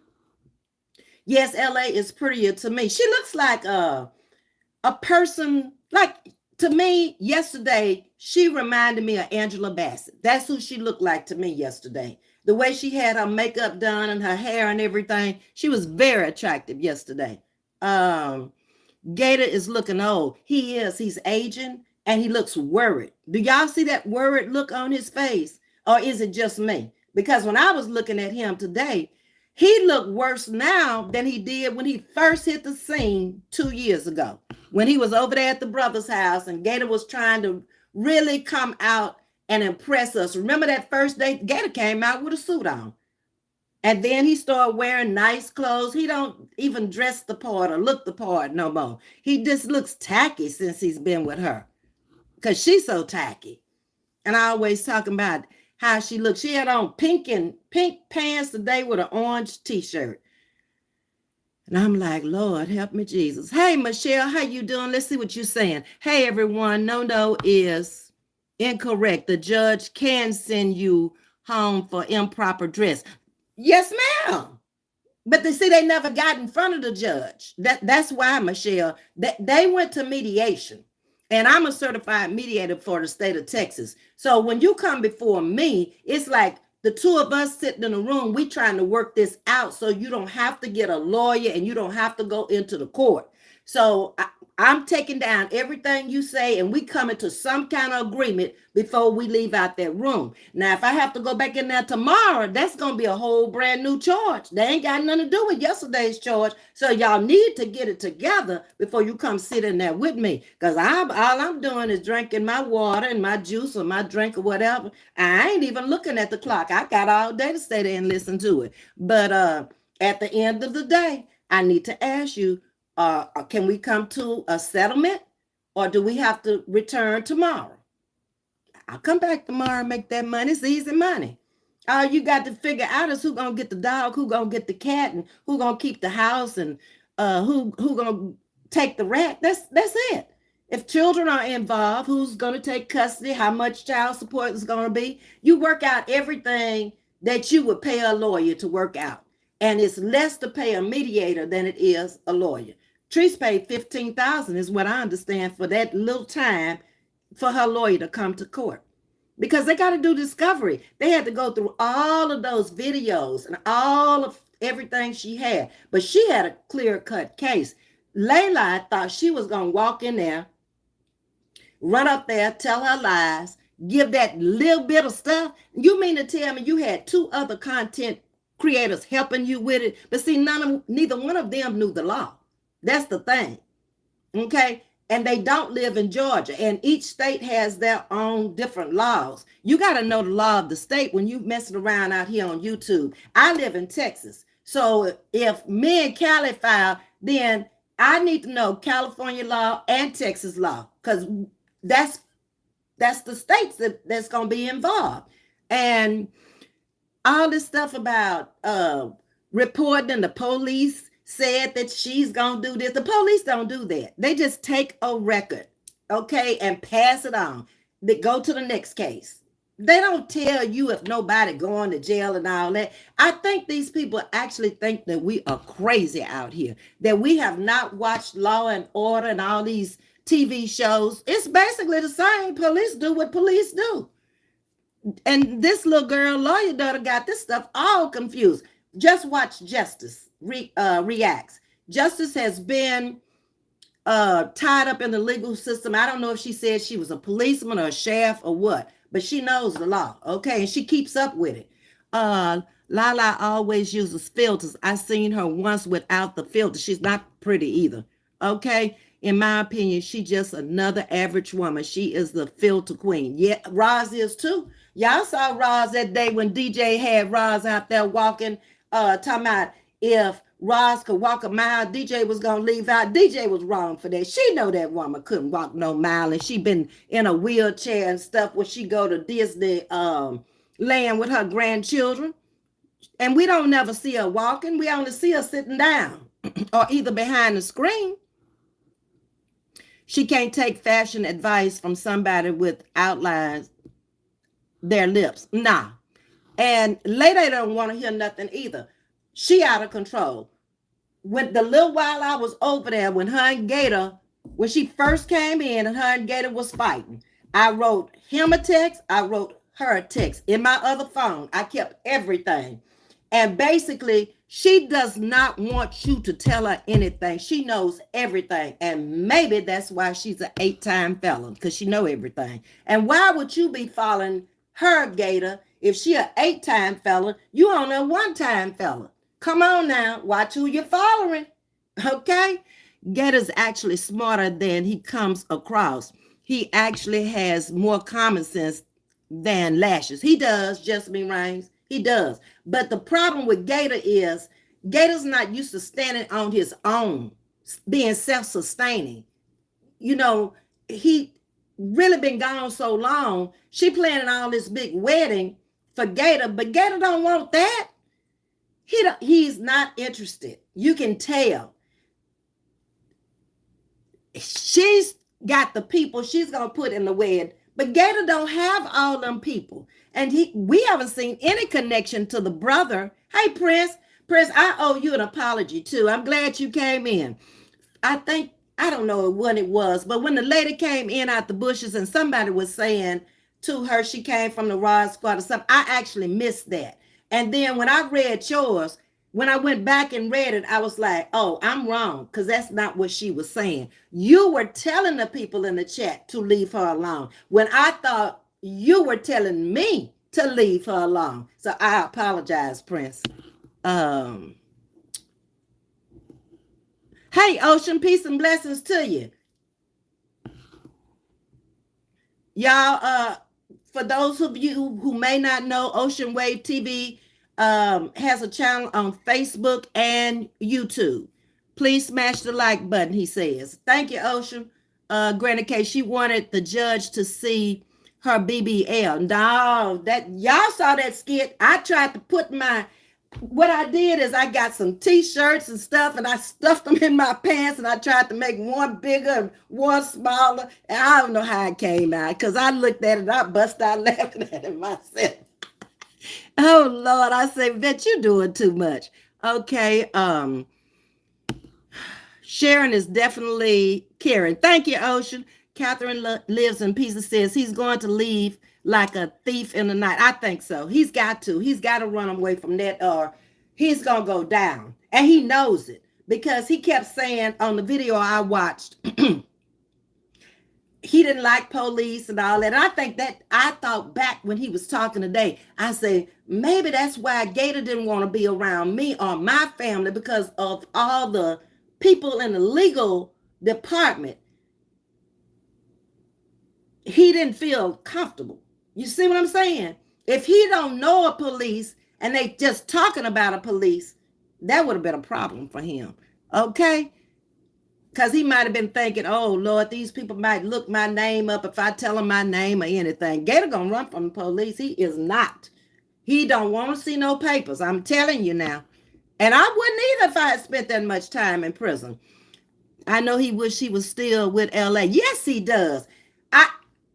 Yes, LA is prettier to me. She looks like a person, like to me yesterday, she reminded me of Angela Bassett. That's who she looked like to me yesterday. The way she had her makeup done and her hair and everything, she was very attractive yesterday. Gator is looking old. He is. He's aging and he looks worried. Do y'all see that worried look on his face? Or is it just me? Because when I was looking at him today, He looked worse now than he did when he first hit the scene 2 years ago, when he was over there at the brother's house and Gator was trying to really come out and impress us. Remember that first day? Gator came out with a suit on. And then he started wearing nice clothes. He don't even dress the part or look the part no more. He just looks tacky since he's been with her, because she's so tacky. And I always talking about how she looks. She had on pink pants today with an orange t-shirt. And I'm like, Lord, help me, Jesus. Hey, Michelle, how you doing? Let's see what you're saying. Hey, everyone. No is incorrect. The judge can send you home for improper dress. Yes, ma'am. But they never got in front of the judge. That's why, Michelle, they went to mediation. And I'm a certified mediator for the state of Texas. So when you come before me, it's like the two of us sitting in a room, we trying to work this out so you don't have to get a lawyer and you don't have to go into the court. So I'm taking down everything you say, and we come into some kind of agreement before we leave out that room. Now, if I have to go back in there tomorrow, that's going to be a whole brand new charge. They ain't got nothing to do with yesterday's charge. So y'all need to get it together before you come sit in there with me. Because all I'm doing is drinking my water and my juice or my drink or whatever. I ain't even looking at the clock. I got all day to stay there and listen to it. But at the end of the day, I need to ask you, can we come to a settlement, or do we have to return tomorrow? I'll come back tomorrow and make that money. It's easy money. All you got to figure out is who gonna get the dog, who gonna get the cat, and who gonna keep the house, and who gonna take the rat. That's it. If children are involved, who's gonna take custody, how much child support is gonna be. You work out everything that you would pay a lawyer to work out. And it's less to pay a mediator than it is a lawyer. Treese paid $15,000 is what I understand for that little time for her lawyer to come to court, because they got to do discovery. They had to go through all of those videos and all of everything she had, but she had a clear-cut case. Layla thought she was going to walk in there, run up there, tell her lies, give that little bit of stuff. You mean to tell me you had two other content creators helping you with it? But see, neither one of them knew the law. That's the thing. Okay. And they don't live in Georgia, and each state has their own different laws. You got to know the law of the state when you messing around out here on YouTube. I live in Texas. So if me and Cali file, then I need to know California law and Texas law, because that's the states that's going to be involved. And all this stuff about reporting, and the police said that she's going to do this. The police don't do that. They just take a record, okay, and pass it on. They go to the next case. They don't tell you if nobody going to jail and all that. I think these people actually think that we are crazy out here, that we have not watched Law and Order and all these TV shows. It's basically the same. Police do what police do. And this little girl lawyer daughter got this stuff all confused. Just watch Justice reacts. Justice has been tied up in the legal system. I don't know if she said she was a policeman or a sheriff or what, but she knows the law, okay, and she keeps up with it. Lala always uses filters. I seen her once without the filter. She's not pretty either, okay? In my opinion, she's just another average woman. She is the filter queen. Yeah, Roz is too. Y'all saw Roz that day when DJ had Roz out there walking, talking about if Roz could walk a mile, DJ was going to leave out. DJ was wrong for that. She know that woman couldn't walk no mile, and she been in a wheelchair and stuff when she go to Disney land with her grandchildren. And we don't never see her walking. We only see her sitting down or either behind the screen. She can't take fashion advice from somebody with outlines their lips. Nah. And Lady don't want to hear nothing either. She out of control. When the little while I was over there, when her and Gator, when she first came in and her and Gator was fighting, I wrote him a text, I wrote her a text. In my other phone, I kept everything. And basically, she does not want you to tell her anything. She knows everything. And maybe that's why she's an 8-time felon, because she know everything. And why would you be following her, Gator, if she an 8-time felon? You only a 1-time felon. Come on now, watch who you're following. Okay? Gator's actually smarter than he comes across. He actually has more common sense than Lashes. He does, Jasmine Rains. He does. But the problem with Gator is Gator's not used to standing on his own, being self-sustaining. You know, he really been gone so long. She planning all this big wedding for Gator, but Gator don't want that. He's not interested. You can tell. She's got the people she's gonna put in the wedding, but Gator don't have all them people. And we haven't seen any connection to the brother. Hey, Prince, I owe you an apology too. I'm glad you came in. I don't know what it was, but when the lady came in out the bushes and somebody was saying to her she came from the Rod Squad or something, I actually missed that. And then when I read yours, when I went back and read it, I was like, oh, I'm wrong, because that's not what she was saying. You were telling the people in the chat to leave her alone when I thought you were telling me to leave her alone. So I apologize, Prince. Hey, Ocean, peace and blessings to you. Y'all, for those of you who may not know, Ocean Wave TV has a channel on Facebook and YouTube. Please smash the like button, he says. Thank you, Ocean. Granny K, she wanted the judge to see her BBL. No, that y'all saw that skit. I tried to put what I did is I got some t-shirts and stuff and I stuffed them in my pants and I tried to make one bigger and one smaller. And I don't know how it came out because I looked at it and I bust out laughing at it myself. Oh, Lord, I say, bet you're doing too much. Okay, Sharon is definitely caring. Thank you, Ocean. Catherine lives in peace and says he's going to leave like a thief in the night. I think so. He's got to run away from that or he's going to go down. And he knows it because he kept saying on the video I watched, he didn't like police and all that. And I thought back when he was talking today, I say, maybe that's why Gator didn't want to be around me or my family because of all the people in the legal department. He didn't feel comfortable. You see what I'm saying? If he don't know a police and they just talking about a police, that would have been a problem for him. Okay? Because he might have been thinking, oh, Lord, these people might look my name up if I tell them my name or anything. Gator going to run from the police. He is not. He don't want to see no papers. I'm telling you now. And I wouldn't either if I had spent that much time in prison. I know he wish he was still with LA. Yes, he does.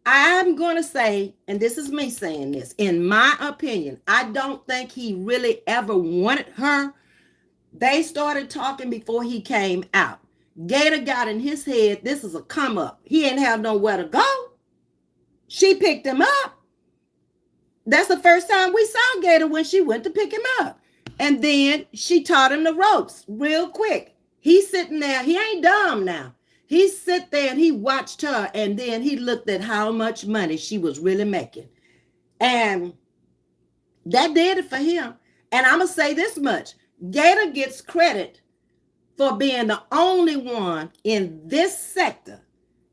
I'm going to say, and this is me saying this, in my opinion, I don't think he really ever wanted her. They started talking before he came out. Gator got in his head, this is a come up. He didn't have nowhere to go. She picked him up. That's the first time we saw Gator when she went to pick him up. And then she taught him the ropes real quick. He's sitting there. He ain't dumb now. He sit there and he watched her and then he looked at how much money she was really making. And that did it for him. And I'm going to say this much. Gator gets credit for being the only one in this sector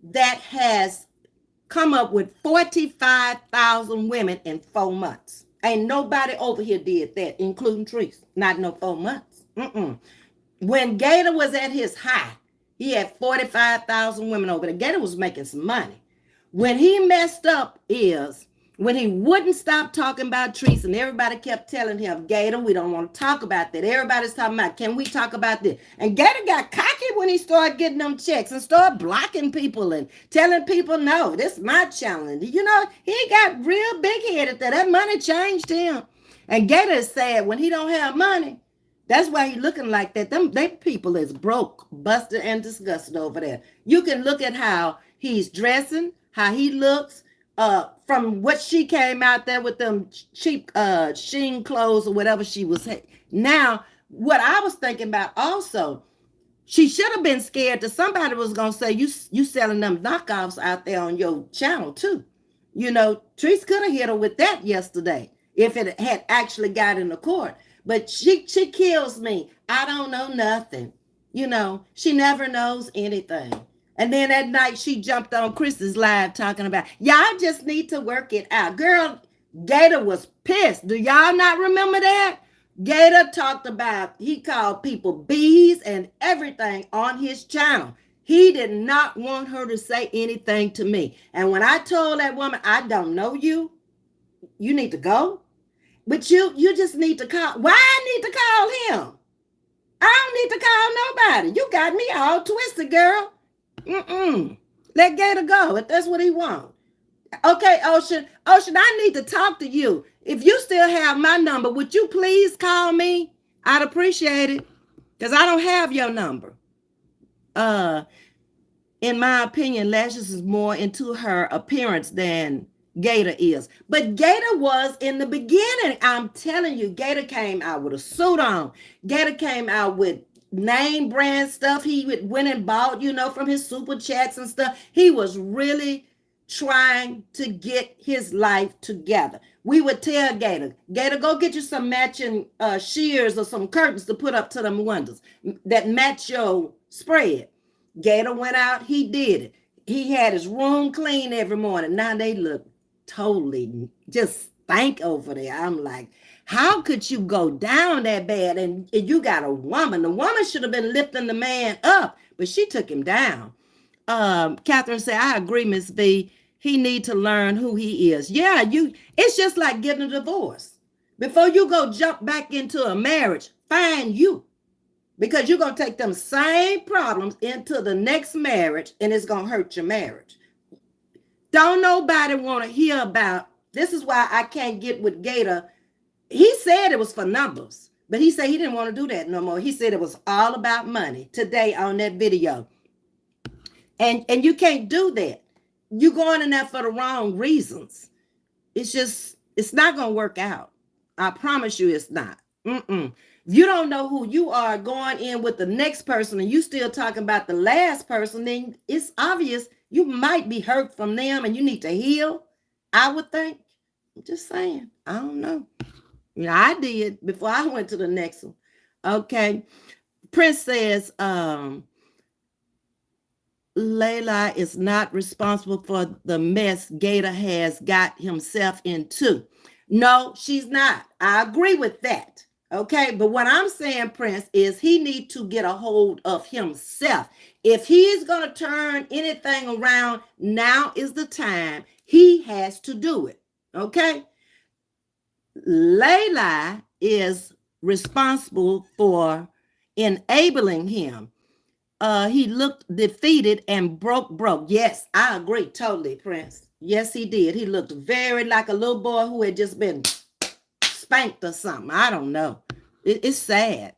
that has come up with 45,000 women in 4 months. Ain't nobody over here did that, including Trees. Not no 4 months. When Gator was at his high, he had 45,000 women over there. Gator was making some money. When he messed up is when he wouldn't stop talking about Trees and everybody kept telling him, Gator, we don't want to talk about that. Everybody's talking about, can we talk about this? And Gator got cocky when he started getting them checks and started blocking people and telling people, no, this is my challenge. You know, he got real big-headed that. That money changed him. And Gator is sad when he don't have money. That's why he looking like that. They people is broke, busted, and disgusted over there. You can look at how he's dressing, how he looks, from what she came out there with them cheap sheen clothes or whatever she was. Now, what I was thinking about also, she should have been scared that somebody was going to say, you selling them knockoffs out there on your channel too. You know, Treese could have hit her with that yesterday if it had actually got in the court. But she kills me. I don't know nothing. She never knows anything. And then at night she jumped on Chris's live talking about, y'all just need to work it out. Girl, Gator was pissed. Do y'all not remember that? Gator talked about, he called people bees and everything on his channel. He did not want her to say anything to me. And when I told that woman, I don't know you, you need to go. But you just need to call. Why I need to call him? I don't need to call nobody. You got me all twisted, girl. Let Gator go if that's what he wants. Okay, Ocean, I need to talk to you. If you still have my number, would you please call me? I'd appreciate it, because I don't have your number. In my opinion, Lashes is more into her appearance than Gator is. But Gator was in the beginning. I'm telling you, Gator came out with a suit on. Gator came out with name brand stuff he went and bought, from his super chats and stuff. He was really trying to get his life together. We would tell Gator, go get you some matching shears or some curtains to put up to them windows that match your spread. Gator went out, he did it. He had his room clean every morning. Now they look totally just stank over there. I'm like, how could you go down that bad? And you got a woman. The woman should have been lifting the man up, but she took him down. Catherine said, I agree, Ms.V. He need to learn who he is. Yeah, it's just like getting a divorce. Before you go jump back into a marriage, find you. Because you're going to take them same problems into the next marriage, and it's going to hurt your marriage. Don't nobody want to hear about, this is why I can't get with Gator. He said it was for numbers, but he said he didn't want to do that no more. He said it was all about money today on that video. And you can't do that. You're going in there for the wrong reasons. It's not going to work out. I promise you it's not. You don't know who you are going in with the next person and you still talking about the last person, then it's obvious you might be hurt from them and you need to heal, I would think. I'm just saying. I don't know. I did before I went to the next one. Okay. Prince says, Layla is not responsible for the mess Gator has got himself into. No, she's not. I agree with that. Okay, but what I'm saying, Prince, is he needs to get a hold of himself. If he is going to turn anything around, now is the time. He has to do it. Okay? Layla is responsible for enabling him. He looked defeated and broke. Yes, I agree totally, Prince. Yes, he did. He looked very like a little boy who had just been spanked or something. I don't know. It's sad.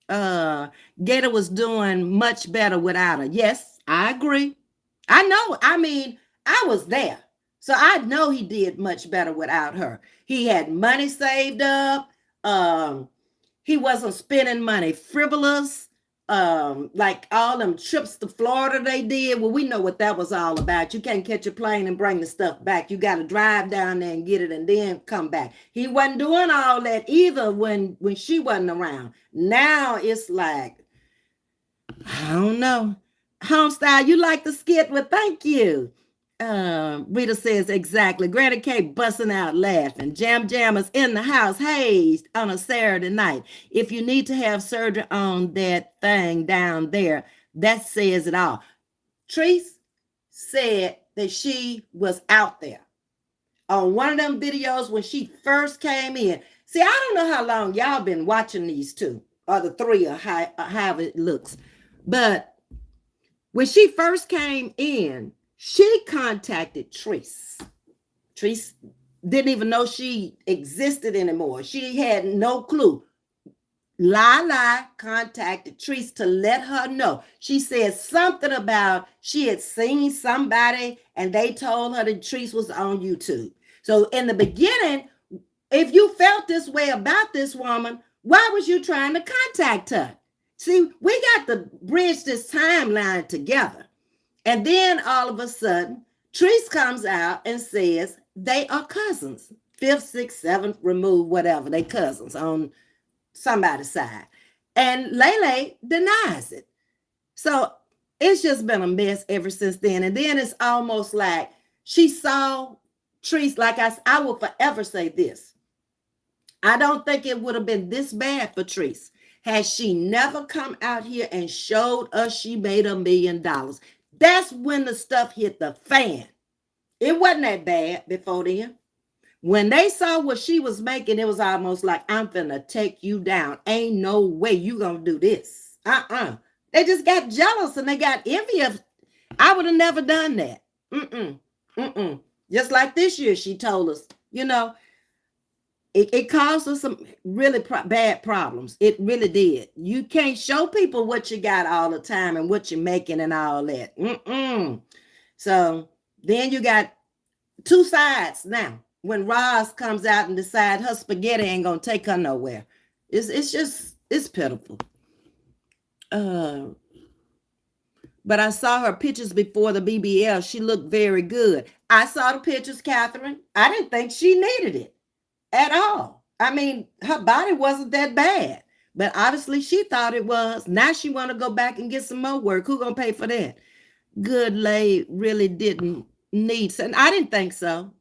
Gator was doing much better without her. Yes, I agree. I know. I mean, I was there. So I know he did much better without her. He had money saved up. He wasn't spending money frivolous. Like all them trips to Florida they did. Well, we know what that was all about. You can't catch a plane and bring the stuff back. You got to drive down there and get it and then come back. He wasn't doing all that either when she wasn't around. Now it's like, I don't know. Homestyle, you like the skit? Well, thank you. Rita says exactly. Granny K busting out laughing. Jammers in the house. Hey, on a Saturday night. If you need to have surgery on that thing down there, that says it all. Treese said that she was out there on one of them videos when she first came in. See, I don't know how long y'all been watching these two or the three or however it looks, but when she first came in, she contacted Treese. Treese didn't even know she existed anymore. She had no clue. Lala contacted Treese to let her know. She said something about she had seen somebody and they told her that Treese was on YouTube. So in the beginning, if you felt this way about this woman, why was you trying to contact her? See, we got to bridge this timeline together. And then all of a sudden, Treese comes out and says they are cousins. 5th, 6th, 7th, remove whatever. They cousins on somebody's side. And Lele denies it. So it's just been a mess ever since then. And then it's almost like she saw Treese, like I will forever say this. I don't think it would have been this bad for Treese had she never come out here and showed us she made $1 million. That's when the stuff hit the fan. It wasn't that bad before then. When they saw what she was making, it was almost like, I'm finna take you down. Ain't no way you gonna do this. They just got jealous and they got envy of. I would have never done that. Just like this year, she told us, it caused us some really bad problems. It really did. You can't show people what you got all the time and what you're making and all that. So then you got two sides now. When Roz comes out and decides her spaghetti ain't gonna take her nowhere, it's pitiful. But I saw her pictures before the BBL. She looked very good. I saw the pictures, Catherine. I didn't think she needed it at all. I mean, her body wasn't that bad, but obviously she thought it was. Now she want to go back and get some more work. Who gonna pay for that? Good lady really didn't need, and I didn't think so.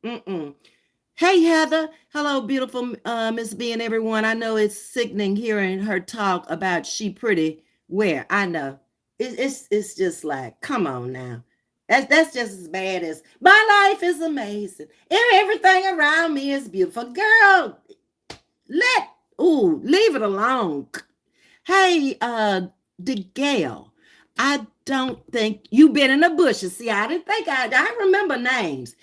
Hey, Heather. Hello, beautiful Ms.V and everyone. I know it's sickening hearing her talk about she pretty wear. I know. It's just like, come on now. That's just as bad as my life is amazing. Everything around me is beautiful. Girl, leave it alone. Hey, DeGale, I don't think you've been in the bushes. See, I didn't think I remember names.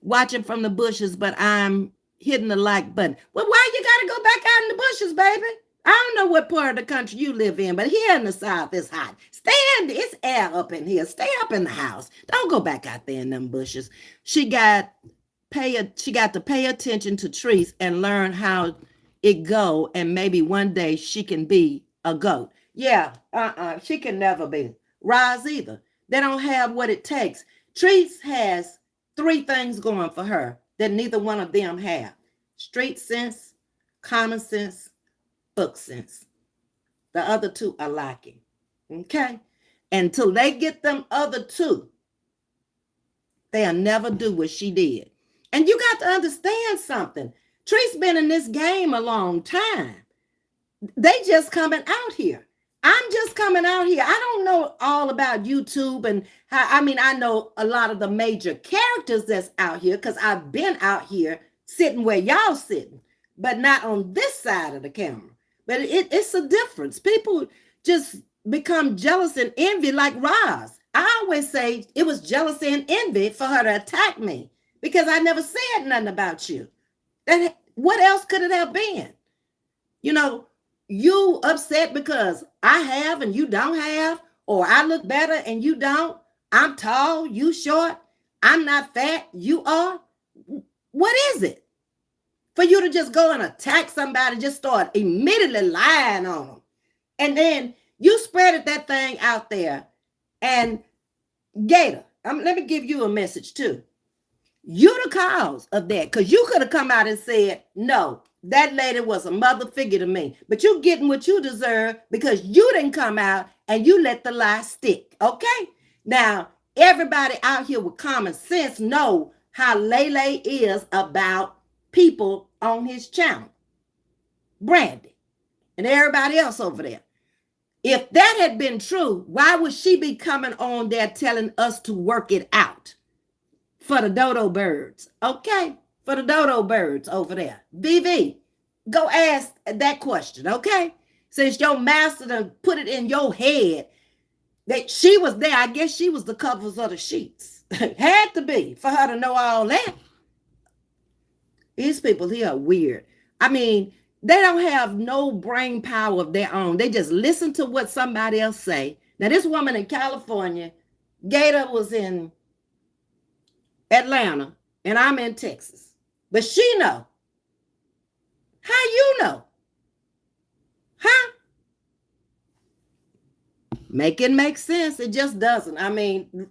Watching from the bushes, but I'm hitting the like button. Well, why you gotta go back out in the bushes, baby? I don't know what part of the country you live in, but here in the South, it's hot. It's air up in here. Stay up in the house. Don't go back out there in them bushes. She got to pay attention to Treese and learn how it go, and maybe one day she can be a goat. Yeah, she can never be. Roz either. They don't have what it takes. Treese has 3 things going for her that neither one of them have: street sense, common sense, book sense. The other 2 are lacking. Okay? Until they get them other 2, they'll never do what she did. And you got to understand something. Treese been in this game a long time. They just coming out here. I'm just coming out here. I don't know all about YouTube and how, I know a lot of the major characters that's out here because I've been out here sitting where y'all sitting, but not on this side of the camera. But it's a difference. People just become jealous and envy like Roz. I always say it was jealousy and envy for her to attack me because I never said nothing about you. What else could it have been? You upset because I have and you don't have, or I look better and you don't. I'm tall, you short. I'm not fat, you are. What is it? For you to just go and attack somebody, just start immediately lying on them. And then you spreaded that thing out there. And Gator, let me give you a message too. You the cause of that, because you could have come out and said, no, that lady was a mother figure to me. But you're getting what you deserve because you didn't come out and you let the lie stick. Okay? Now, everybody out here with common sense know how Lele is about people on his channel. Brandy and everybody else over there. If that had been true, why would she be coming on there telling us to work it out? For the dodo birds. Okay? For the dodo birds over there. VV, go ask that question, okay? Since your master done put it in your head that she was there, I guess she was the covers of the sheets. Had to be for her to know all that. These people here are weird. They don't have no brain power of their own. They just listen to what somebody else say. Now, this woman in California, Gator was in Atlanta, and I'm in Texas. But she know. How you know? Huh? Make it make sense. It just doesn't.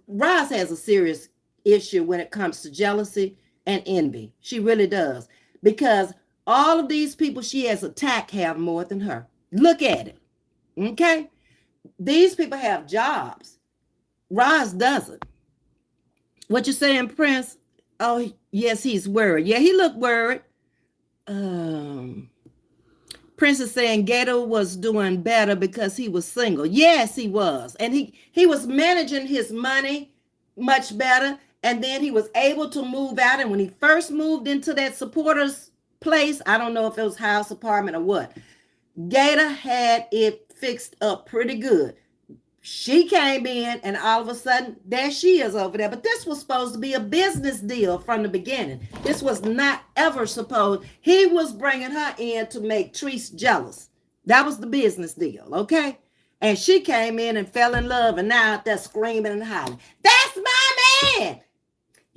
Roz has a serious issue when it comes to jealousy and envy. She really does. Because All of these people she has attacked have more than her. Look at it. Okay? These people have jobs. Roz doesn't. What you saying, Prince? Oh, yes, he's worried. Yeah, he looked worried. Um, Prince is saying Gator was doing better because he was single. Yes, he was. And he was managing his money much better. And then he was able to move out. And when he first moved into that supporter's place, I don't know if it was house, apartment, or what, Gator had it fixed up pretty good. She came in and all of a sudden there she is over there. But this was supposed to be a business deal from the beginning. This was not ever supposed. He was bringing her in to make Treese jealous. That was the business deal, okay? And she came in and fell in love and now they're screaming and hollering. That's my man.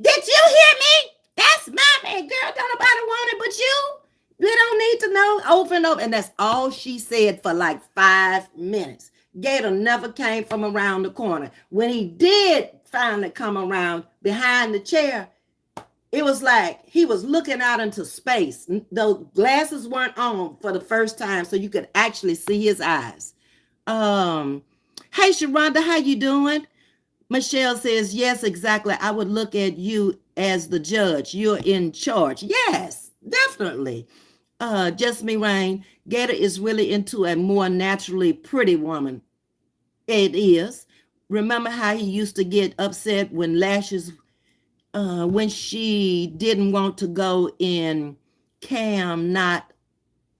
Did you hear me? That's my man. Girl, don't nobody want it but you. You don't need to know over and over. And that's all she said for like 5 minutes. Gator never came from around the corner. When he did finally come around behind the chair, it was like he was looking out into space. The glasses weren't on for the first time, so you could actually see his eyes. Hey, Sharonda, how you doing? Michelle says, yes, exactly. I would look at you as the judge. You're in charge. Yes, definitely. Just me, Rain. Gator is really into a more naturally pretty woman. It is. Remember how he used to get upset when Lashes, when she didn't want to go in cam, not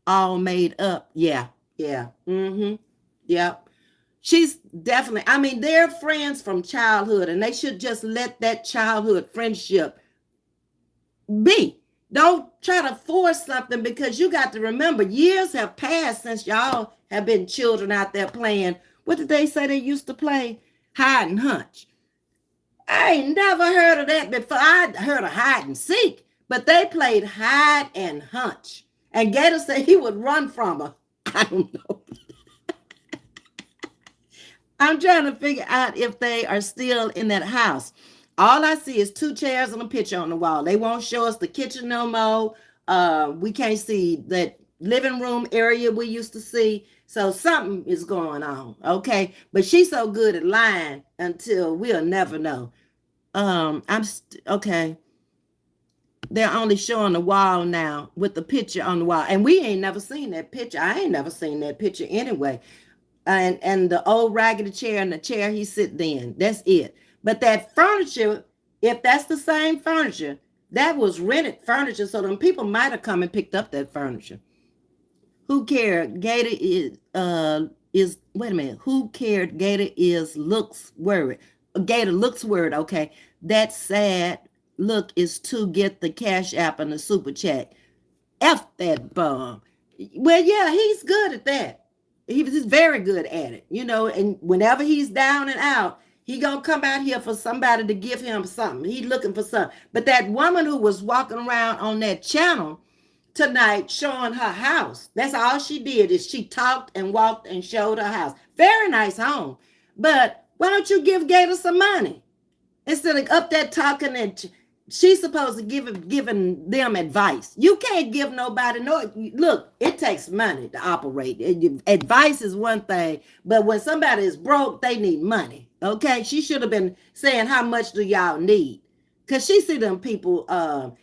all made up. Yeah. Yep. She's definitely, I mean, they're friends from childhood and they should just let that childhood friendship be. Don't try to force something because you got to remember years have passed since y'all have been children out there playing. What did they say they used to play? Hide and hunch. I ain't never heard of that before. I heard of hide and seek, but they played hide and hunch. And Gator said he would run from her. I don't know. I'm trying to figure out if they are still in that house. All I see is 2 chairs and a picture on the wall. They won't show us the kitchen no more. We can't see that living room area we used to see. So something is going on, okay? But she's so good at lying until we'll never know. Okay. They're only showing the wall now with the picture on the wall. And we ain't never seen that picture. I ain't never seen that picture anyway. And the old raggedy chair and the chair he sit in. That's it. But that furniture, if that's the same furniture, that was rented furniture. So them people might have come and picked up that furniture. Who cared? Gator is wait a minute. Who cared? Gator looks worried. Gator looks worried. Okay. That sad look is to get the cash app and the super chat. F that bum. Well, yeah, he's good at that. He's very good at it, you know, and whenever he's down and out, he gonna come out here for somebody to give him something. He's looking for something. But that woman who was walking around on that channel tonight showing her house, that's all she did is she talked and walked and showed her house. Very nice home. But why don't you give Gator some money? Instead of up there talking and she's supposed to giving them advice. You can't give nobody no. Look, it takes money to operate. Advice is one thing, but when somebody is broke, they need money. Okay, she should have been saying how much do y'all need, because she see them people.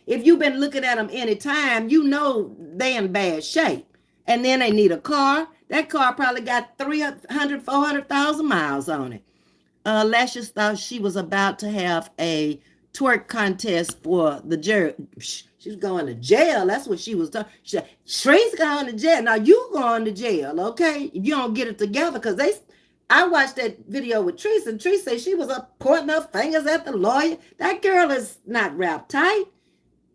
If you've been looking at them anytime, you know they in bad shape, and then they need a car. That car probably got 300, 400,000 miles on it. Lashes thought she was about to have a twerk contest for the jury. She's going to jail. That's what she was talking. Shree's going to jail. Now you going to jail, okay? If you don't get it together, because I watched that video with Treese, and Treese said she was up pointing her fingers at the lawyer. That girl is not wrapped tight.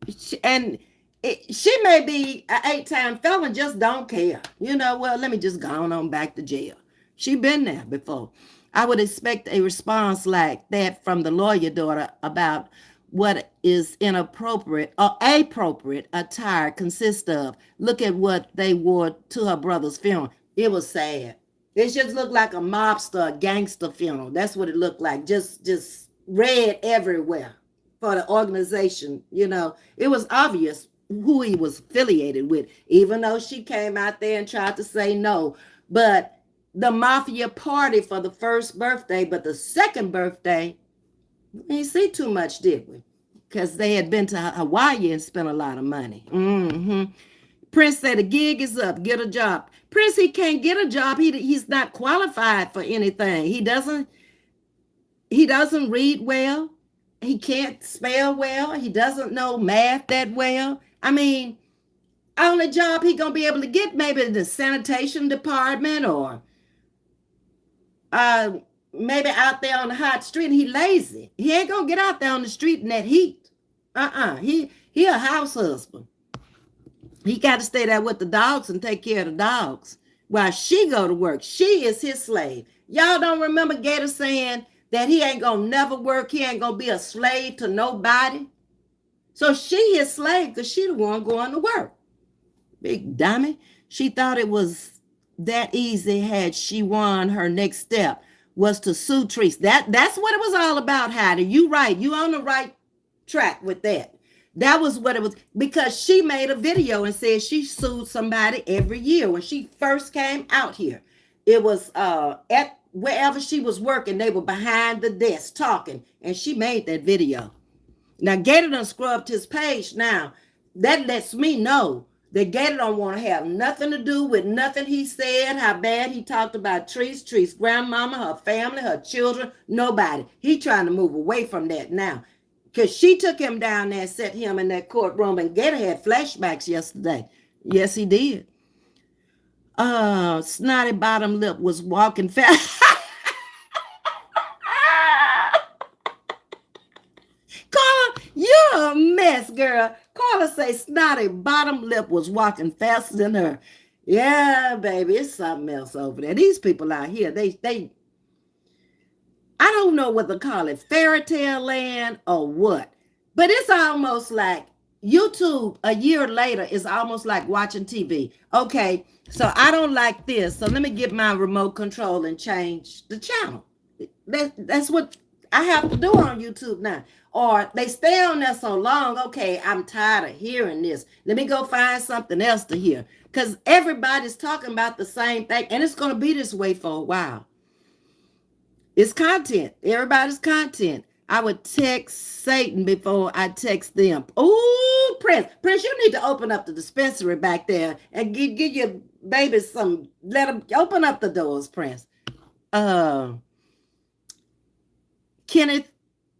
She may be an 8-time felon, just don't care. You know, well, let me just go on back to jail. She been there before. I would expect a response like that from the lawyer daughter about what is inappropriate or appropriate attire consists of. Look at what they wore to her brother's funeral. It was sad. It just looked like a mobster, a gangster funeral. That's what it looked like. Just red everywhere for the organization. You know, it was obvious. who he was affiliated with, even though she came out there and tried to say no. But the mafia party for the first birthday, but the second birthday, we didn't see too much, did we? Because they had been to Hawaii and spent a lot of money. Prince said the gig is up, get a job. Prince, he can't get a job. He's not qualified for anything. He doesn't read well. He can't spell well. He doesn't know math that well. I mean, only job he gonna be able to get maybe the sanitation department, or uh maybe out there on the hot street. He lazy. He ain't gonna get out there on the street in that heat. He a house husband. He got to stay there with the dogs and take care of the dogs while she go to work. She is his slave. Y'all don't remember Gator saying that he ain't gonna never work, he ain't gonna be a slave to nobody? So she his slave because she the one going to work. Big dummy. She thought it was that easy had she won. Her next step was to sue Treese. That's what it was all about, Heidi. You right. You on the right track with that. That was what it was, because she made a video and said she sued somebody every year when she first came out here. It was at wherever she was working, they were behind the desk talking, and she made that video. Now Gator done scrubbed his page. Now that lets me know that Gator don't want to have nothing to do with nothing he said, how bad he talked about Tree's grandmama, her family, her children, nobody. He trying to move away from that now. Because she took him down there and set him in that courtroom, and Gator had flashbacks yesterday. Yes, he did. Snotty bottom lip was walking fast. Carla, you're a mess, girl. Carla say snotty bottom lip was walking faster than her. Yeah, baby, it's something else over there. These people out here, they I don't know what to call it, fairy tale land or what, but it's almost like YouTube a year later is almost like watching TV. Okay, so I don't like this, so let me get my remote control and change the channel. That's what I have to do on YouTube now. Or they stay on there so long, okay, I'm tired of hearing this. Let me go find something else to hear. Because everybody's talking about the same thing, and it's going to be this way for a while. It's content. Everybody's content. I would text Satan before I text them. Oh, Prince, you need to open up the dispensary back there and give your babies some, let them open up the doors, Prince. Kenneth,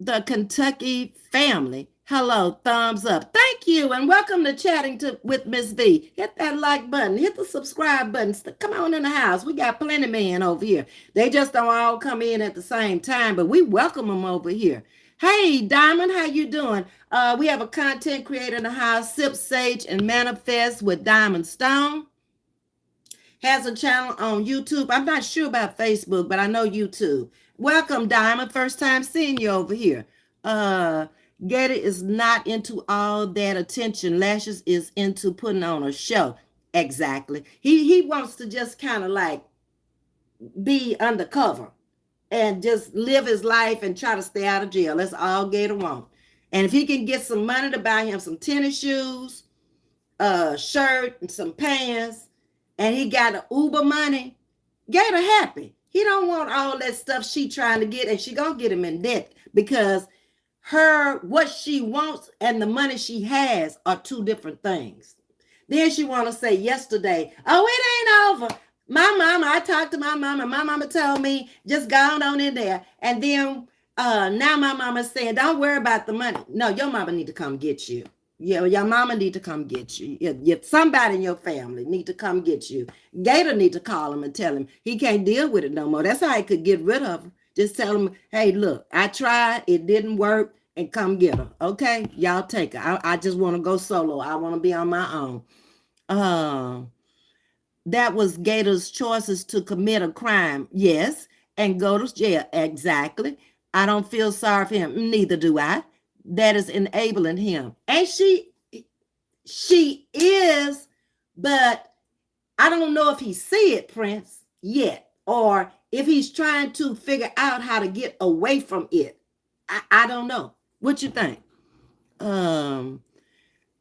the Kentucky family. Hello, thumbs up. Thank you, and welcome to Chatting with Ms.V. Hit that like button. Hit the subscribe button. Come on in the house. We got plenty of men over here. They just don't all come in at the same time, but we welcome them over here. Hey, Diamond, how you doing? We have a content creator in the house, Sip Sage and Manifest with Diamond Stone. Has a channel on YouTube. I'm not sure about Facebook, but I know YouTube. Welcome, Diamond. First time seeing you over here. Gator is not into all that attention. Lashes is into putting on a show. Exactly. He wants to just kind of like be undercover and just live his life and try to stay out of jail. That's all Gator wants. And if he can get some money to buy him some tennis shoes, a shirt, and some pants, and he got the Uber money, Gator happy. He don't want all that stuff she trying to get, and she gonna get him in debt because what she wants and the money she has are two different things. Then she want to say yesterday, oh, it ain't over. I talked to my mama. My mama told me just go on in there. And then now my mama's saying, don't worry about the money. No, your mama need to come get you. Yeah, your mama need to come get you. Somebody in your family need to come get you. Gator need to call him and tell him he can't deal with it no more. That's how he could get rid of her. Just tell him, hey, look, I tried. It didn't work. And come get her. Okay? Y'all take her. I just want to go solo. I want to be on my own. That was Gator's choices to commit a crime. Yes. And go to jail. Exactly. I don't feel sorry for him. Neither do I. That is enabling him. And she is, but I don't know if he see it, Prince, yet. Or if he's trying to figure out how to get away from it. I don't know. What you think?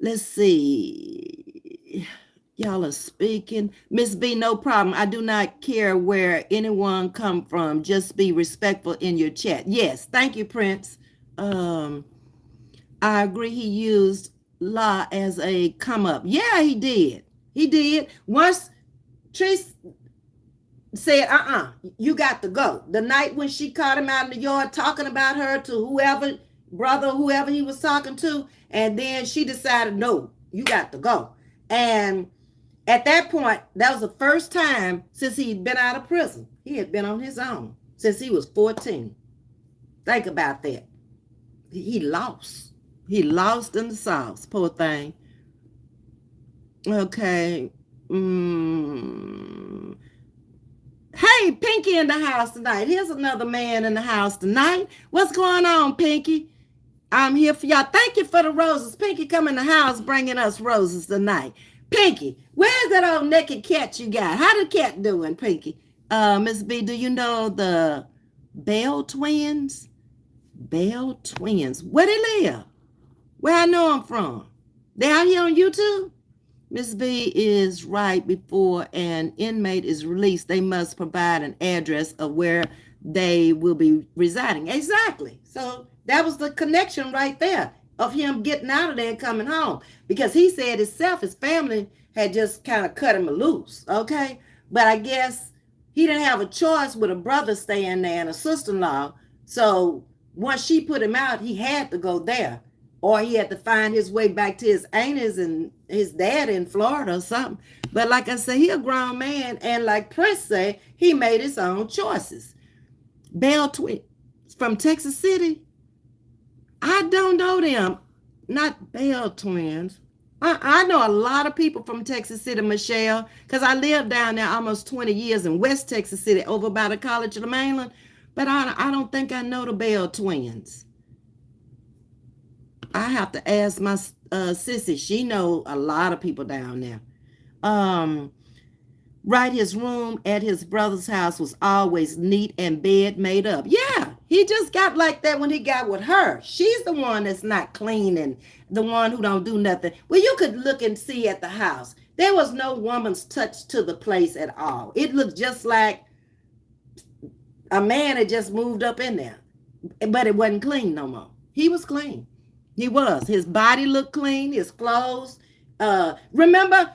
Let's see. Y'all are speaking. Ms.V, no problem. I do not care where anyone come from. Just be respectful in your chat. Yes, thank you, Prince. Um, I agree he used law as a come up. Yeah, he did. He did. Once Trish said, you got to go. The night when she caught him out in the yard talking about her to whoever, brother, whoever he was talking to, and then she decided, no, you got to go. And at that point, that was the first time since he'd been out of prison. He had been on his own since he was 14. Think about that. He lost. He lost in the sauce, poor thing. Okay. Hey, Pinky in the house tonight. Here's another man in the house tonight. What's going on, Pinky? I'm here for y'all. Thank you for the roses. Pinky come in the house bringing us roses tonight. Pinky, where's that old naked cat you got? How the cat doing, Pinky? Ms.V, do you know the Bell twins? Bell twins. Where they live? Where I know them from? They out here on YouTube? Ms.V is right. Before an inmate is released, they must provide an address of where they will be residing. Exactly. So that was the connection right there of him getting out of there and coming home. Because he said himself, his family had just kind of cut him loose. Okay. But I guess he didn't have a choice with a brother staying there and a sister-in-law. So once she put him out, he had to go there. Or he had to find his way back to his aunties and his dad in Florida or something. But like I said, he a grown man. And like Prince said, he made his own choices. Bell twins from Texas City. I don't know them. Not Bell twins. I know a lot of people from Texas City, Michelle, because I lived down there almost 20 years in West Texas City over by the College of the Mainland. But I don't think I know the Bell twins. I have to ask my sissy. She know a lot of people down there. Right, his room at his brother's house was always neat and bed made up. Yeah, he just got like that when he got with her. She's the one that's not clean and the one who don't do nothing. Well, you could look and see at the house. There was no woman's touch to the place at all. It looked just like a man had just moved up in there. But it wasn't clean no more. He was clean. He was. His body looked clean, his clothes. Remember,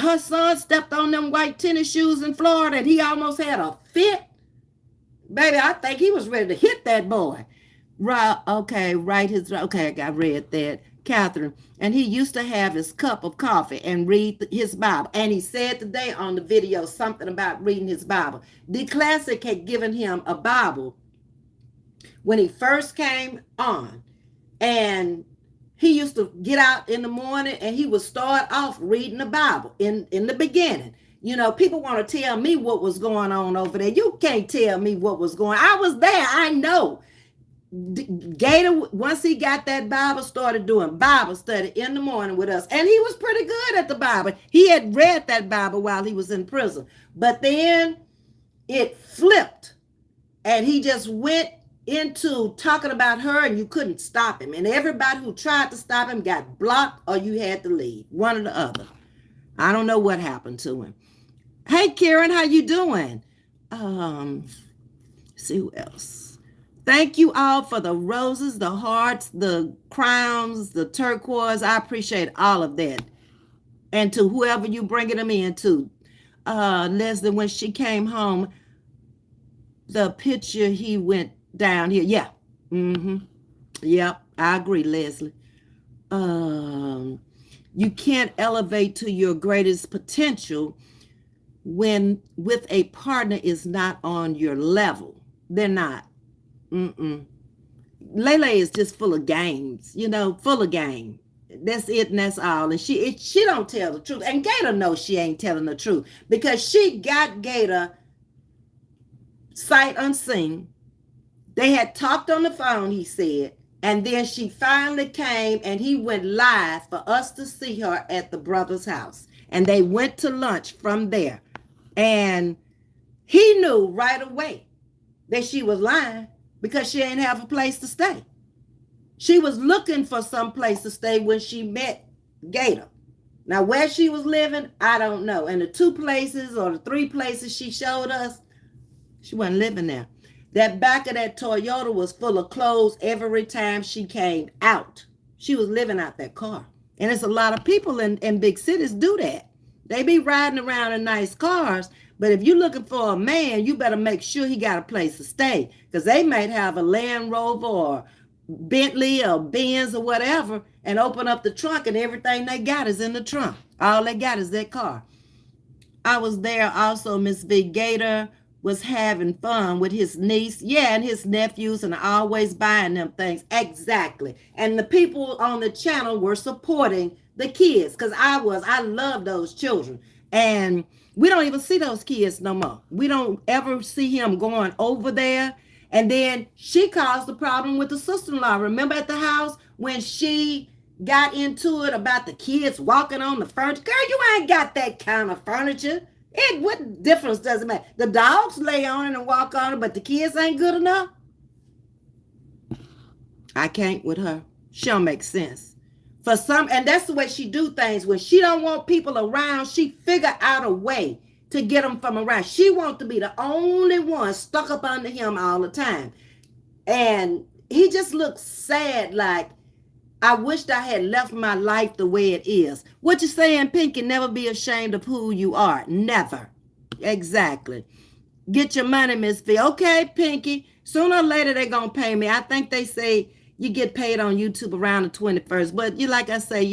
her son stepped on them white tennis shoes in Florida and he almost had a fit? Baby, I think he was ready to hit that boy. Right, okay, I read that. Catherine, and he used to have his cup of coffee and read his Bible. And he said today on the video something about reading his Bible. The Classic had given him a Bible when he first came on. And he used to get out in the morning and he would start off reading the Bible in the beginning. You know, people want to tell me what was going on over there. You can't tell me what was going on. I was there. I know. Gator, once he got that Bible, started doing Bible study in the morning with us. And he was pretty good at the Bible. He had read that Bible while he was in prison. But then it flipped and he just went into talking about her and you couldn't stop him. And everybody who tried to stop him got blocked or you had to leave. One or the other. I don't know what happened to him. Hey, Karen, how you doing? See who else. Thank you all for the roses, the hearts, the crowns, the turquoise. I appreciate all of that. And to whoever you bringing them in to. Leslie, when she came home, the picture he went down here. Yeah. Yep. I agree, Leslie. You can't elevate to your greatest potential when with a partner is not on your level. They're not. Lele is just full of games, full of game. That's it and that's all. And she don't tell the truth. And Gator knows she ain't telling the truth because she got Gator sight unseen. They had talked on the phone, he said, and then she finally came and he went live for us to see her at the brother's house. And they went to lunch from there. And he knew right away that she was lying because she didn't have a place to stay. She was looking for some place to stay when she met Gator. Now, where she was living, I don't know. And the 2 places or the 3 places she showed us, she wasn't living there. That back of that Toyota was full of clothes every time she came out. She was living out that car. And it's a lot of people in big cities do that. They be riding around in nice cars, but if you're looking for a man, you better make sure he got a place to stay, because they might have a Land Rover or Bentley or Benz or whatever, and open up the trunk and everything they got is in the trunk. All they got is that car. I was there also. Ms.V. Gator was having fun with his niece, yeah, and his nephews, and always buying them things. Exactly. And the people on the channel were supporting the kids, because I love those children. And we don't even see those kids no more. We don't ever see him going over there. And then she caused the problem with the sister-in-law. Remember at the house when she got into it about the kids walking on the furniture? Girl, you ain't got that kind of furniture. What difference does it make? The dogs lay on it and walk on it, but the kids ain't good enough? I can't with her. She don't make sense. For some, and that's the way she do things. When she don't want people around, she figure out a way to get them from around. She wants to be the only one stuck up under him all the time. And he just looks sad, like, I wished I had left my life the way it is. What you saying, Pinky? Never be ashamed of who you are. Never. Exactly. Get your money, Ms.V. Okay, Pinky. Sooner or later, they're going to pay me. I think they say you get paid on YouTube around the 21st. But like I say,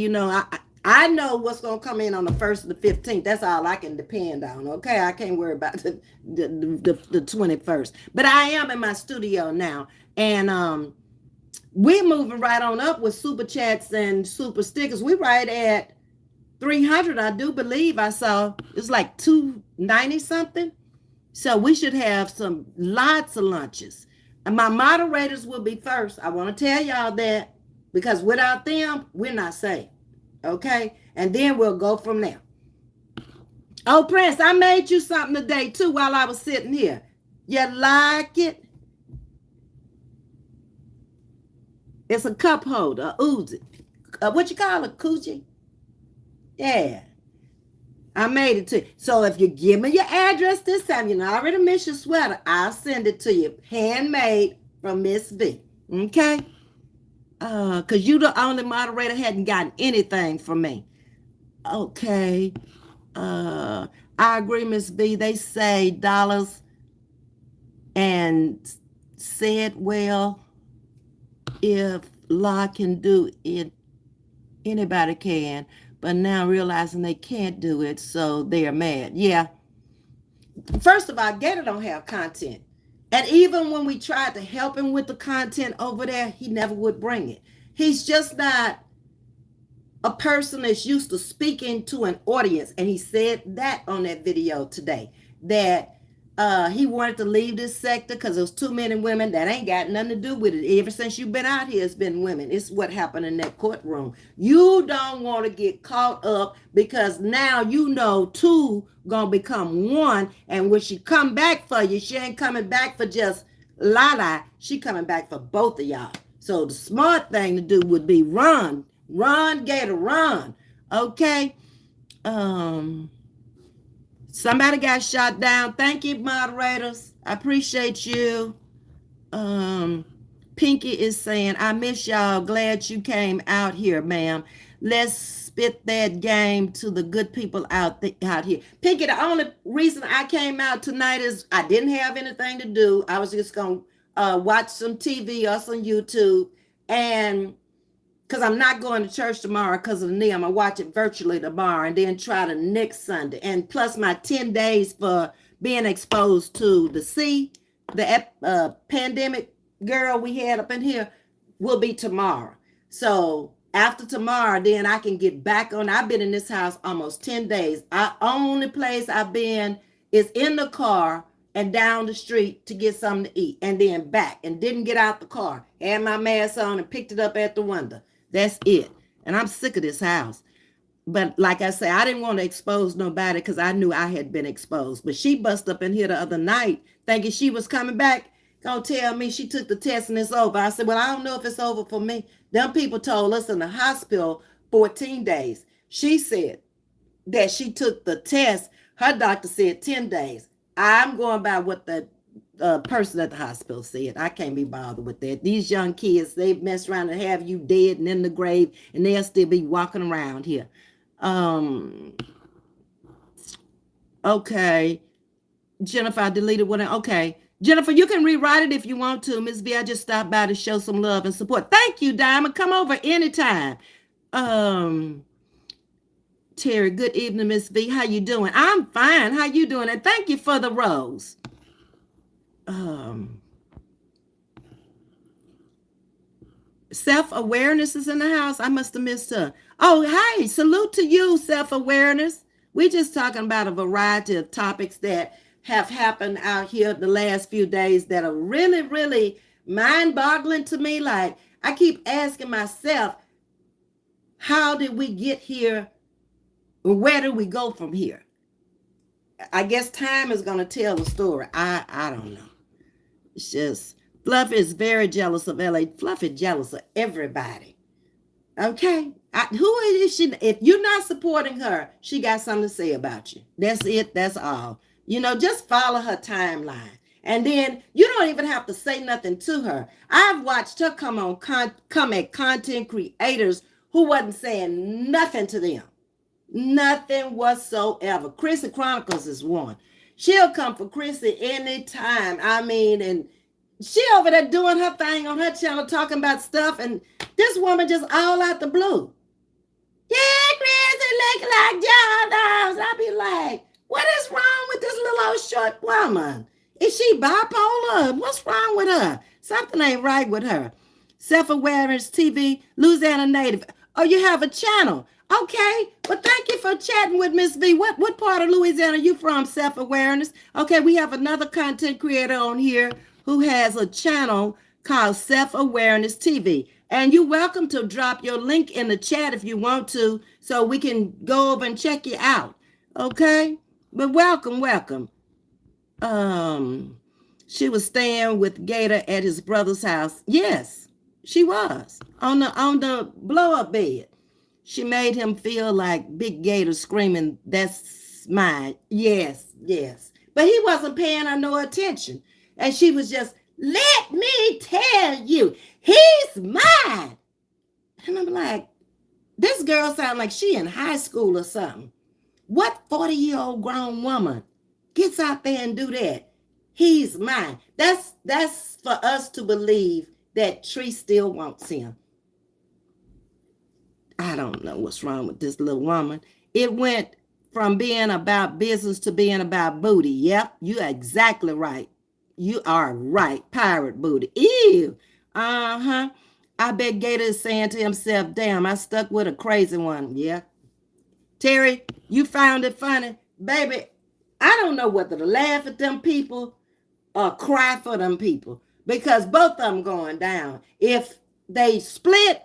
I know what's going to come in on the 1st and the 15th. That's all I can depend on, okay? I can't worry about the 21st. But I am in my studio now. And we're moving right on up with super chats and super stickers. We're right at 300, I do believe. I saw it's like 290 something. So we should have lots of lunches. And my moderators will be first. I want to tell y'all that, because without them, we're not safe. Okay? And then we'll go from there. Oh, Prince, I made you something today too while I was sitting here. You like it? It's a cup holder, a Uzi. What you call it, Coochie? Yeah. I made it to you. So if you give me your address this time, you already miss your sweater, I'll send it to you. Handmade from Ms.V. Okay? Because you the only moderator hadn't gotten anything from me. Okay. I agree, Ms.V. They say dollars and said, well, if law can do it, anybody can. But now realizing they can't do it, so they're mad. Yeah. First of all, Gator don't have content. And even when we tried to help him with the content over there, he never would bring it. He's just not a person that's used to speaking to an audience. And he said that on that video today, that he wanted to leave this sector because there's too many women. That ain't got nothing to do with it. Ever since you've been out here, it's been women. It's what happened in that courtroom. You don't want to get caught up, because now two gonna become one. And when she come back for you, she ain't coming back for just Lala. She coming back for both of y'all. So the smart thing to do would be run, Gator, run. Okay. Somebody got shot down. Thank you, moderators. I appreciate you. Pinky is saying, I miss y'all. Glad you came out here, ma'am. Let's spit that game to the good people out here. Pinky, the only reason I came out tonight is I didn't have anything to do. I was just going to watch some TV or some YouTube. And because I'm not going to church tomorrow because of the knee. I'm going to watch it virtually tomorrow and then try the next Sunday. And plus my 10 days for being exposed to the pandemic girl we had up in here, will be tomorrow. So after tomorrow, then I can get back on. I've been in this house almost 10 days. Only place I've been is in the car and down the street to get something to eat, and then back, and didn't get out the car. Had my mask on and picked it up at the window. That's it. And I'm sick of this house. But like I say, I didn't want to expose nobody because I knew I had been exposed. But she bust up in here the other night thinking she was coming back. Gonna tell me she took the test and it's over. I said, well, I don't know if it's over for me. Them people told us in the hospital 14 days. She said that she took the test. Her doctor said 10 days. I'm going by what the person at the hospital said. I can't be bothered with that. These young kids, they mess around and have you dead and in the grave, and they'll still be walking around here. Okay. Jennifer, I deleted what. Okay. Jennifer, you can rewrite it if you want to. Ms.V, I just stopped by to show some love and support. Thank you, Diamond. Come over anytime. Terry, good evening, Ms.V. How you doing? I'm fine. How you doing? And thank you for the rose. Self-awareness is in the house. I must have missed her. Oh, hey, salute to you, self-awareness. We're just talking about a variety of topics that have happened out here the last few days that are really, really mind-boggling to me. Like, I keep asking myself, how did we get here? Where do we go from here? I guess time is going to tell the story. I don't know. It's just, Fluffy is very jealous of LA. Fluffy jealous of everybody. Okay? Who is she? If you're not supporting her, she got something to say about you. That's it. That's all. Just follow her timeline. And then you don't even have to say nothing to her. I've watched her come at content creators who wasn't saying nothing to them. Nothing whatsoever. Chrissy Chronicles is one. She'll come for Chrissy anytime. I mean, and she over there doing her thing on her channel, talking about stuff, and this woman just all out the blue. Yeah, Chrissy look like John Dawes. I be like, what is wrong with this little old short woman? Is she bipolar? What's wrong with her? Something ain't right with her. Self-awareness TV, Louisiana native. Oh, you have a channel. Okay, well, thank you for chatting with Ms.V. What part of Louisiana are you from, self-awareness? Okay, we have another content creator on here who has a channel called Self-Awareness TV. And you're welcome to drop your link in the chat if you want to, so we can go over and check you out. Okay, but welcome. She was staying with Gator at his brother's house. Yes, she was on the blow-up bed. She made him feel like Big Gator screaming, "That's mine." Yes. But he wasn't paying her no attention. And she was just, "Let me tell you, he's mine." And I'm like, this girl sounds like she in high school or something. What 40-year-old grown woman gets out there and do that? He's mine. That's for us to believe that Tree still wants him. I don't know what's wrong with this little woman. It went from being about business to being about booty. Yep, you are exactly right. You are right. Pirate booty. Ew. I bet Gator is saying to himself, "Damn, I stuck with a crazy one." Yeah. Terry, you found it funny? Baby, I don't know whether to laugh at them people or cry for them people, because both of them going down. If they split,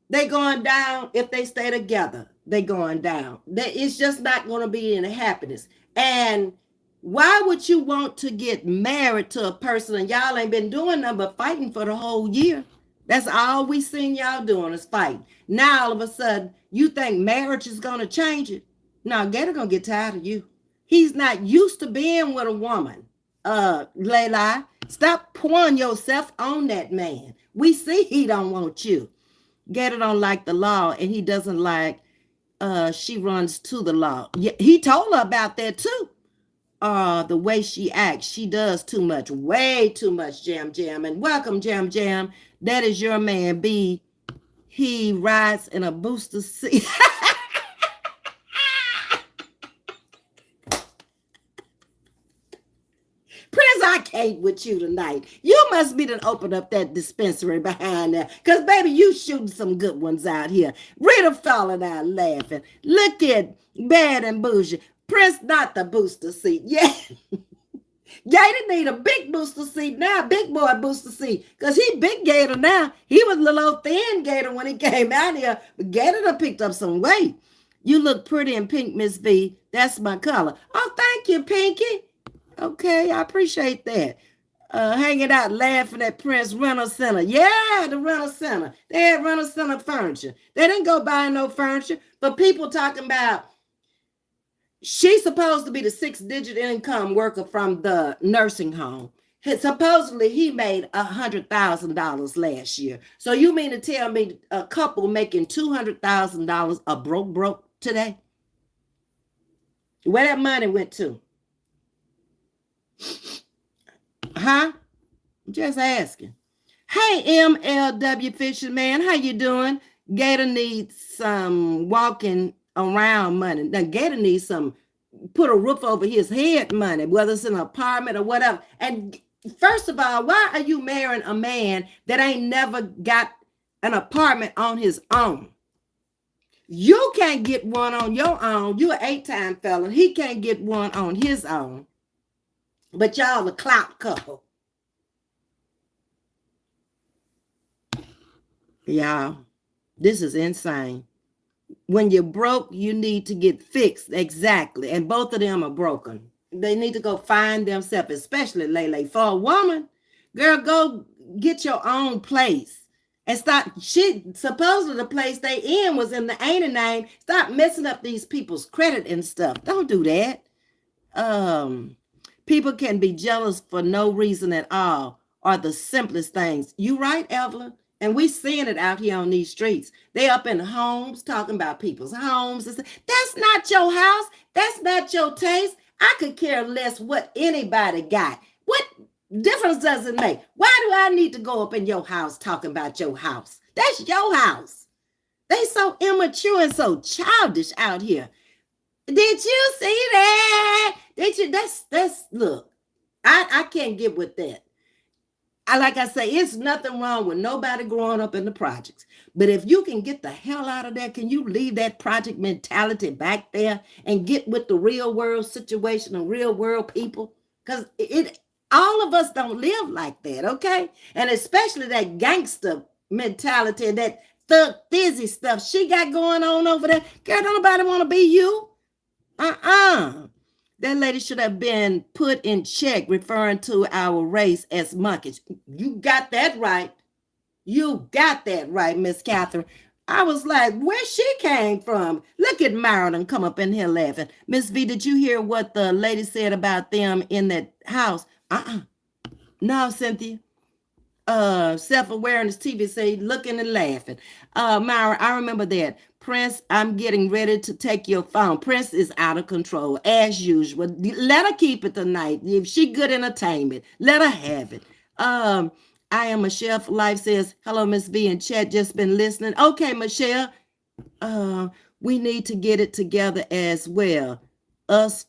they going down. If they stay together, they going down. It's just not going to be any happiness. And why would you want to get married to a person and y'all ain't been doing nothing but fighting for the whole year? That's all we seen y'all doing is fighting. Now all of a sudden you think marriage is going to change it? No, Gator going to get tired of you. He's not used to being with a woman. Layla, stop pouring yourself on that man. We see he don't want you. Gator don't like the law, and he doesn't like she runs to the law. Yeah, he told her about that too. The way she acts, she does too much, way too much. Jam. And welcome, Jam. That is your man, B. He rides in a booster seat. Prince, I can't with you tonight. You must be to open up that dispensary behind there. Because, baby, you shooting some good ones out here. Rita falling out laughing. Look at Bad and Bougie. Prince, not the booster seat. Yeah. Gator need a big booster seat now, big boy booster seat. Because he big Gator now. He was a little old thin Gator when he came out here. But Gator done picked up some weight. You look pretty in pink, Ms.V. That's my color. Oh, thank you, Pinky. Okay, I appreciate that. hanging out laughing at Prince Rental Center. Yeah, the rental center. They had rental center furniture. They didn't go buy no furniture, but people talking about she's supposed to be the 6-digit income worker from the nursing home. Supposedly he made $100,000 last year. So you mean to tell me a couple making $200,000 are broke today? Where that money went to? Huh? Just asking. Hey, MLW Fisherman, how you doing? Gator needs some walking around money. Now, Gator needs some put a roof over his head money, whether it's an apartment or whatever. And first of all, why are you marrying a man that ain't never got an apartment on his own? You can't get one on your own. You're an 8-time felon. He can't get one on his own. But y'all a clout couple. Y'all, this is insane. When you're broke, you need to get fixed. Exactly. And both of them are broken. They need to go find themselves, especially Lele. For a woman, girl, go get your own place. And stop, supposedly the place they in was in the ain't a name. Stop messing up these people's credit and stuff. Don't do that. People can be jealous for no reason at all, or the simplest things. You right, Evelyn? And we seeing it out here on these streets. They up in homes talking about people's homes. That's not your house. That's not your taste. I could care less what anybody got. What difference does it make? Why do I need to go up in your house talking about your house? That's your house. They so immature and so childish out here. Did you see that? Did you? That's look. I can't get with that. Like I say, it's nothing wrong with nobody growing up in the projects. But if you can get the hell out of there, can you leave that project mentality back there and get with the real world situation and real world people? Because all of us don't live like that, okay? And especially that gangster mentality and that thug fizzy stuff she got going on over there. Girl, don't nobody want to be you. That lady should have been put in check, referring to our race as monkeys. You got that right. You got that right, Miss Catherine. I was like, where she came from? Look at Marilyn come up in here laughing. Ms.V, did you hear what the lady said about them in that house? No, Cynthia. Self-awareness TV say looking and laughing. Myra, I remember that. Prince, I'm getting ready to take your phone. Prince is out of control as usual. Let her keep it tonight. If she good entertainment, let her have it. I am Michelle for Life says, hello, Miss V in chat, just been listening. Okay, Michelle, we need to get it together as well. Us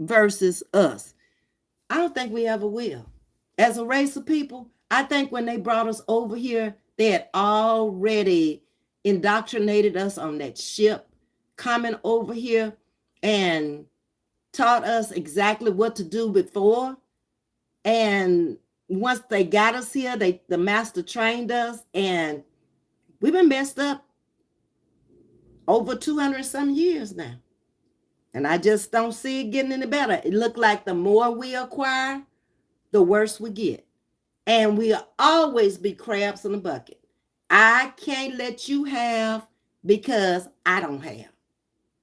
versus us. I don't think we ever will. As a race of people, I think when they brought us over here, they had already indoctrinated us on that ship coming over here and taught us exactly what to do before. And once they got us here, the master trained us, and we've been messed up over 200 some years now. And I just don't see it getting any better. It looked like the more we acquire, the worse we get. And we'll always be crabs in a bucket. I can't let you have because I don't have.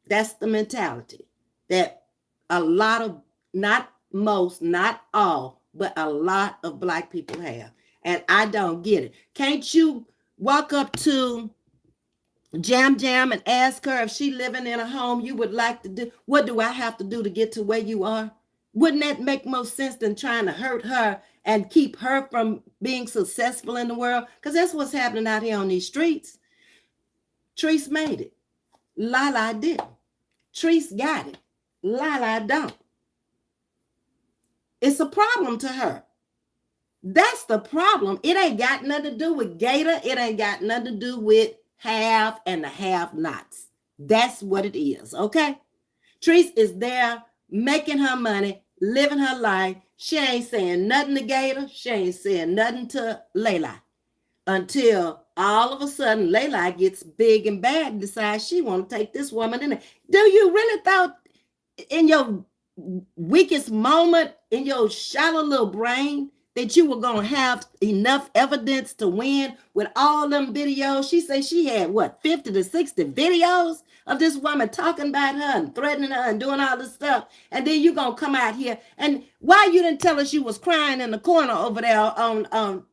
That's the mentality that a lot of, not most, not all, but a lot of Black people have. And I don't get it. Can't you walk up to Jam and ask her if she living in a home you would like to do? What do I have to do to get to where you are? Wouldn't that make more sense than trying to hurt her and keep her from being successful in the world? Because that's what's happening out here on these streets. Treese made it. Lala didn't. Treese got it. Lala don't. It's a problem to her. That's the problem. It ain't got nothing to do with Gator. It ain't got nothing to do with have and the have-nots. That's what it is, okay? Treese is there making her money, living her life. She ain't saying nothing to Gator. She ain't saying nothing to Layla until all of a sudden Layla gets big and bad and decides she want to take this woman in there. Do you really thought in your weakest moment, in your shallow little brain, that you were going to have enough evidence to win with all them videos? She said she had, what, 50 to 60 videos of this woman talking about her and threatening her and doing all this stuff. And then you going to come out here. And why you didn't tell us you was crying in the corner over there on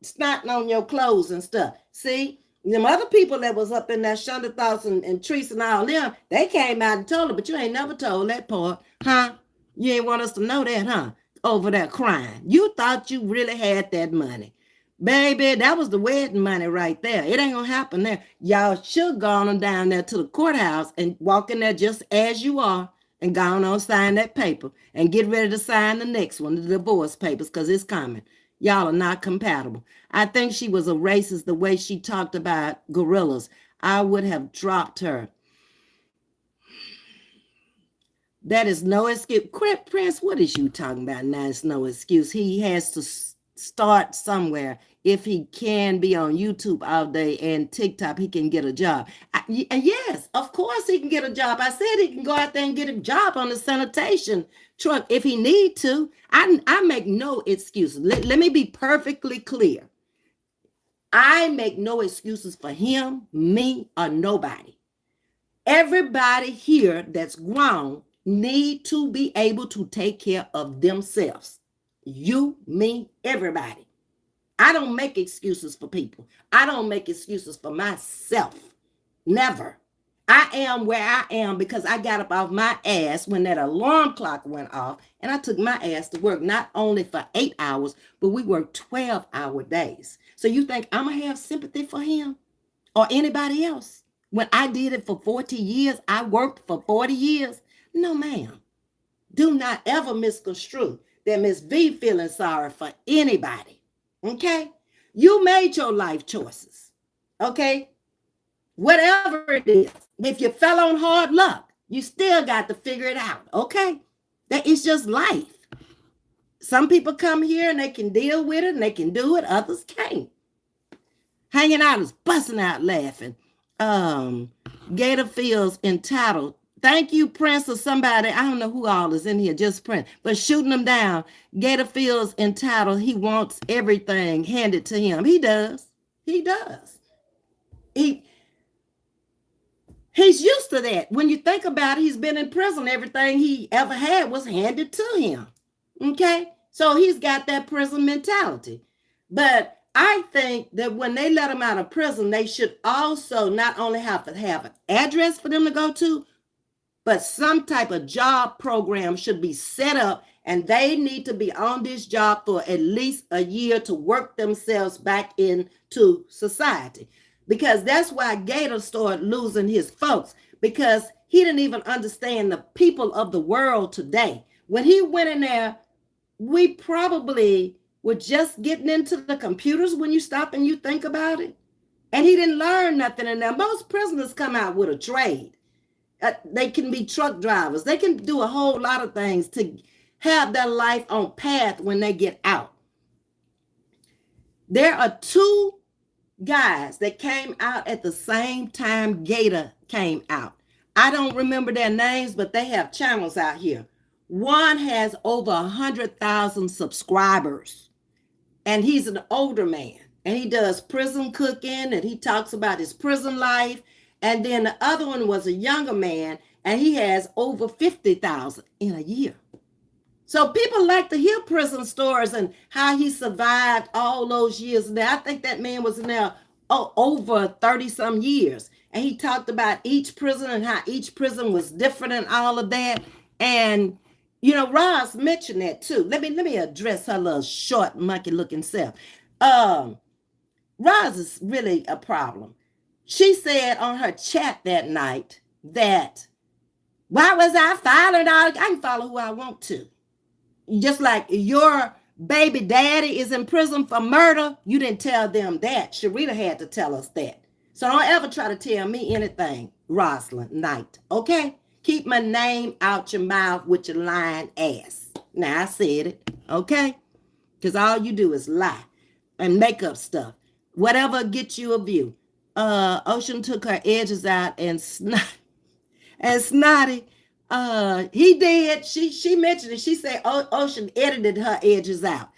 snotting on your clothes and stuff? See? Them other people that was up in that Shonda Thoughts and Treese and all them, they came out and told her, but you ain't never told that part, huh? You ain't want us to know that, huh? Over there crying. You thought you really had that money. Baby, that was the wedding money right there. It ain't gonna happen there. Y'all should go on down there to the courthouse and walk in there just as you are and go on sign that paper and get ready to sign the next one, the divorce papers, because it's coming. Y'all are not compatible. I think she was a racist the way she talked about gorillas. I would have dropped her. That is no excuse. Prince, what is you talking about now? It's no excuse. He has to start somewhere. If he can be on YouTube all day and TikTok, he can get a job. Yes, of course he can get a job. I said he can go out there and get a job on the sanitation truck if he need to. I make no excuses. Let me be perfectly clear. I make no excuses for him, me, or nobody. Everybody here that's grown need to be able to take care of themselves. You, me, everybody. I don't make excuses for people. I don't make excuses for myself. Never. I am where I am because I got up off my ass when that alarm clock went off and I took my ass to work not only for 8 hours, but we worked 12-hour days. So you think I'm going to have sympathy for him or anybody else? When I did it for 40 years, I worked for 40 years. No, ma'am. Do not ever misconstrue that Ms.V feeling sorry for anybody. Okay? You made your life choices. Okay? Whatever it is. If you fell on hard luck, you still got to figure it out. Okay? That is just life. Some people come here and they can deal with it and they can do it. Others can't. Hanging out is busting out laughing. Gator feels entitled. Thank you, Prince, or somebody. I don't know who all is in here, just Prince. But shooting them down. Gator feels entitled. He wants everything handed to him. He does. He does. He's used to that. When you think about it, he's been in prison. Everything he ever had was handed to him. Okay? So he's got that prison mentality. But I think that when they let him out of prison, they should also not only have to have an address for them to go to, but some type of job program should be set up and they need to be on this job for at least a year to work themselves back into society. Because that's why Gator started losing his folks, because he didn't even understand the people of the world today. When he went in there, we probably were just getting into the computers when you stop and you think about it. And he didn't learn nothing in there. Most prisoners come out with a trade. They can be truck drivers. They can do a whole lot of things to have their life on path when they get out. There are two guys that came out at the same time Gator came out. I don't remember their names, but they have channels out here. One has over 100,000 subscribers, and he's an older man, and he does prison cooking, and he talks about his prison life. And then the other one was a younger man, and he has over 50,000 in a year. So people like to hear prison stories and how he survived all those years. Now, I think that man was in there over 30 some years. And he talked about each prison and how each prison was different and all of that. And, you know, Roz mentioned that too. Let me address her little short, monkey looking self. Roz is really a problem. She said on her chat that night that, why was I following all? I can follow who I want to. Just like your baby daddy is in prison for murder, you didn't tell them that. Sharita had to tell us that. So don't ever try to tell me anything, Rosalind Knight, okay? Keep my name out your mouth with your lying ass. Now, I said it, okay? Because all you do is lie and make up stuff. Whatever gets you a view. Ocean took her edges out and Snotty, he did. She mentioned it. She said Ocean edited her edges out.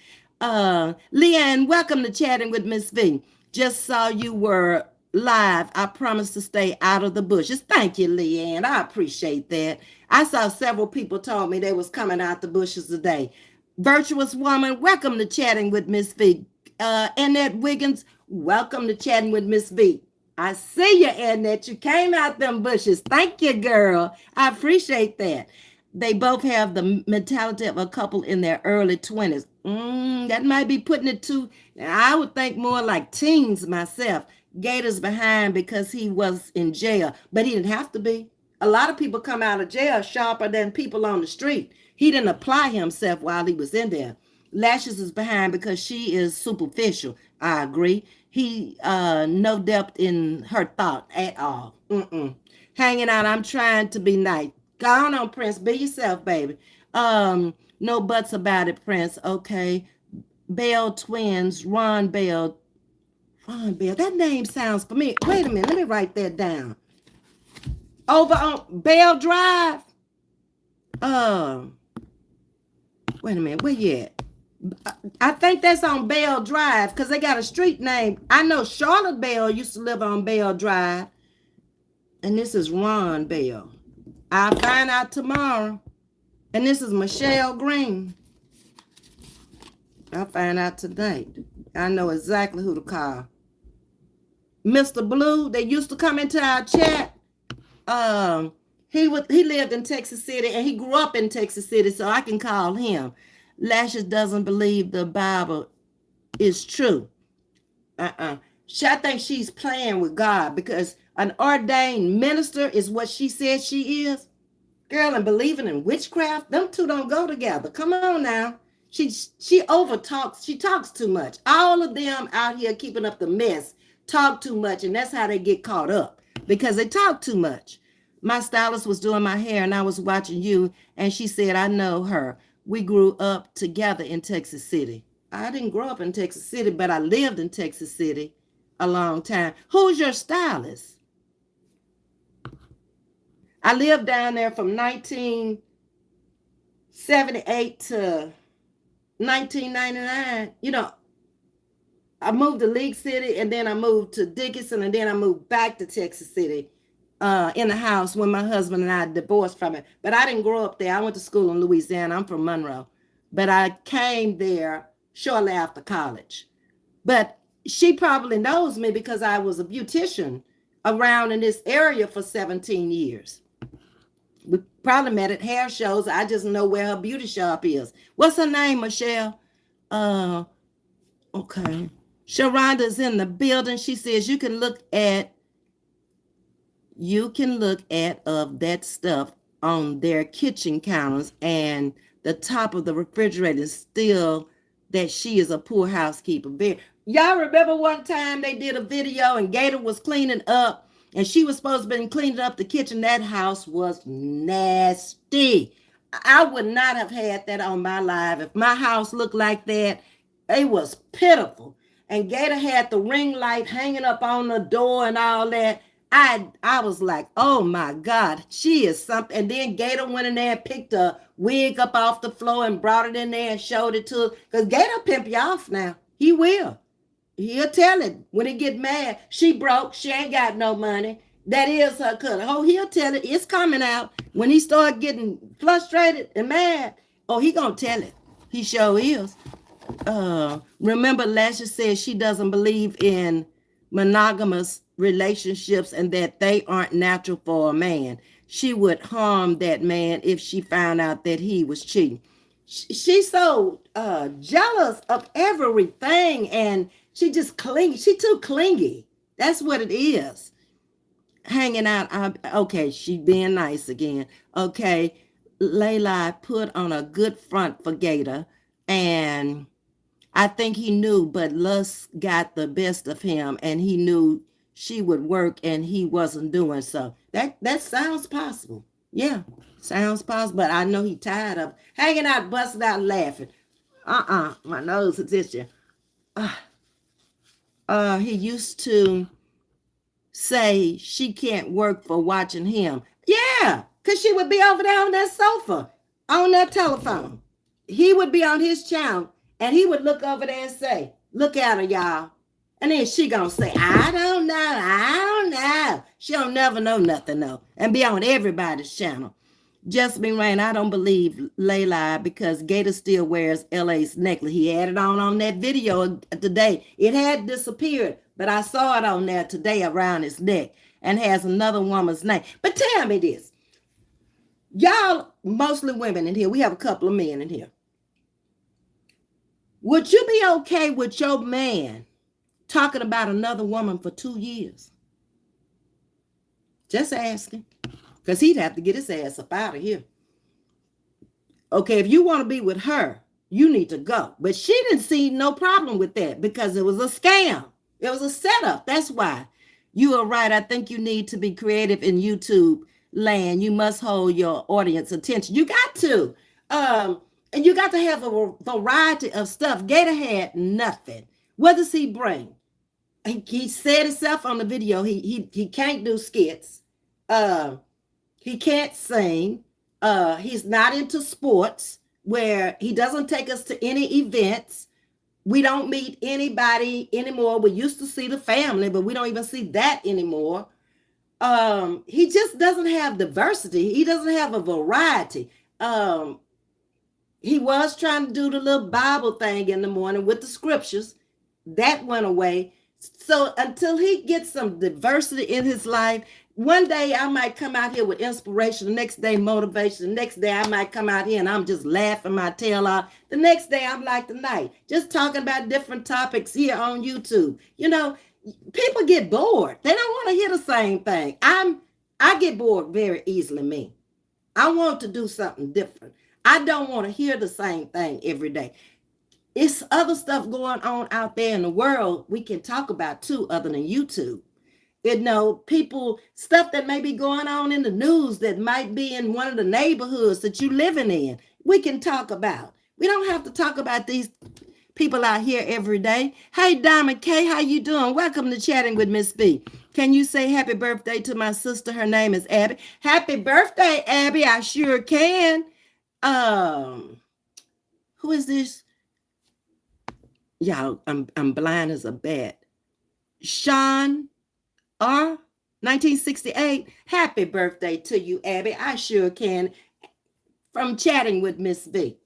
Leanne, welcome to Chatting with Miss V. Just saw you were live. I promise to stay out of the bushes. Thank you, Leanne. I appreciate that. I saw several people told me they was coming out the bushes today. Virtuous woman, welcome to Chatting with Miss V. Annette Wiggins, welcome to Chatting with Miss V. I see you, Annette. You came out them bushes. Thank you, girl. I appreciate that. They both have the mentality of a couple in their early 20s. That might be putting it too. I would think more like teens myself. Gator's behind because he was in jail, but he didn't have to be. A lot of people come out of jail sharper than people on the street. He didn't apply himself while he was in there. Lashes is behind because she is superficial. I agree. He no depth in her thought at all. Hanging out. I'm trying to be nice. Go on, Prince. Be yourself, baby. No buts about it, Prince. Okay. Bell twins. Ron Bell. Ron Bell. That name sounds familiar. Wait a minute. Let me write that down. Over on Bell Drive. Wait a minute. Where you at? I think that's on Bell Drive because they got a street name. I know Charlotte Bell used to live on Bell Drive. And this is Ron Bell. I'll find out tomorrow. And this is Michelle Green. I'll find out tonight. I know exactly who to call. Mr. Blue, they used to come into our chat. He lived in Texas City and he grew up in Texas City, so I can call him. Lashes doesn't believe the Bible is true. I think she's playing with God because an ordained minister is what she says she is. Girl, and believing in witchcraft, them two don't go together. Come on now. She over talks. She talks too much. All of them out here keeping up the mess talk too much, and that's how they get caught up because they talk too much. My stylist was doing my hair, and I was watching you, and she said, I know her. We grew up together in Texas City. I didn't grow up in Texas City, but I lived in Texas City a long time. Who's your stylist? I lived down there from 1978 to 1999. You know, I moved to League City and then I moved to Dickinson and then I moved back to Texas City in the house when my husband and I divorced from it. But I didn't grow up there. I went to school in Louisiana. I'm from Monroe. But I came there shortly after college. But she probably knows me because I was a beautician around in this area for 17 years. We probably met at hair shows. I just know where her beauty shop is. What's her name, Michelle? Okay. Sharonda's in the building. She says you can look at of that stuff on their kitchen counters and the top of the refrigerator is still that she is a poor housekeeper. Y'all remember one time they did a video and Gator was cleaning up and she was supposed to be cleaning up the kitchen. That house was nasty. I would not have had that on my live. If my house looked like that, it was pitiful. And Gator had the ring light hanging up on the door and all that. I was like, oh my God, she is something. And then Gator went in there and picked a wig up off the floor and brought it in there and showed it to her. Because Gator pimp you off now. He will. He'll tell it when he get mad. She broke. She ain't got no money. That is her cut. Oh, he'll tell it. It's coming out. When he start getting frustrated and mad, oh, he gonna tell it. He sure is. Remember, Lashes says she doesn't believe in monogamous relationships and that they aren't natural for a man. She would harm that man if she found out that he was cheating. She's so jealous of everything and she just clingy. She too clingy. That's what it is. Hanging out. Okay, she being nice again. Okay, Layla put on a good front for Gator and I think he knew, but lust got the best of him and he knew she would work and he wasn't doing so. That sounds possible. Yeah, sounds possible, but I know he tired of hanging out, busting out, laughing. My nose is itching. He used to say she can't work for watching him. Yeah, because she would be over there on that sofa, on that telephone. He would be on his channel And he would look over there and say, look at her, y'all. And then she gonna say, I don't know, I don't know. She don't never know nothing, though. And be on everybody's channel. Jasmine Rain, I don't believe Layla because Gator still wears LA's necklace. He had it on that video today. It had disappeared, but I saw it on there today around his neck and has another woman's name. But tell me this. Y'all, mostly women in here. We have a couple of men in here. Would you be okay with your man talking about another woman for 2 years? Just asking. Because he'd have to get his ass up out of here. Okay, if you want to be with her, you need to go. But she didn't see no problem with that because it was a scam. It was a setup. That's why. You are right. I think you need to be creative in YouTube land. You must hold your audience attention. You got to. And you got to have a variety of stuff. Gator had nothing. What does he bring? He said himself on the video, he can't do skits. He can't sing. He's not into sports where he doesn't take us to any events. We don't meet anybody anymore. We used to see the family, but we don't even see that anymore. He just doesn't have diversity. He doesn't have a variety. He was trying to do the little Bible thing in the morning with the scriptures. That went away. So until he gets some diversity in his life, one day I might come out here with inspiration, the next day motivation, the next day I might come out here and I'm just laughing my tail off. The next day I'm like tonight, just talking about different topics here on YouTube. You know, people get bored. They don't want to hear the same thing. I get bored very easily, me. I want to do something different. I don't want to hear the same thing every day. It's other stuff going on out there in the world we can talk about too, other than YouTube. You know, people, stuff that may be going on in the news that might be in one of the neighborhoods that you're living in. We can talk about. We don't have to talk about these people out here every day. Hey, Diamond K, how you doing? Welcome to Chatting with Ms.V. Can you say happy birthday to my sister? Her name is Abby. Happy birthday, Abby. I sure can. Who is this? Y'all, I'm blind as a bat. Sean R. 1968. Happy birthday to you, Abby. I sure can. From Chatting with Ms.V.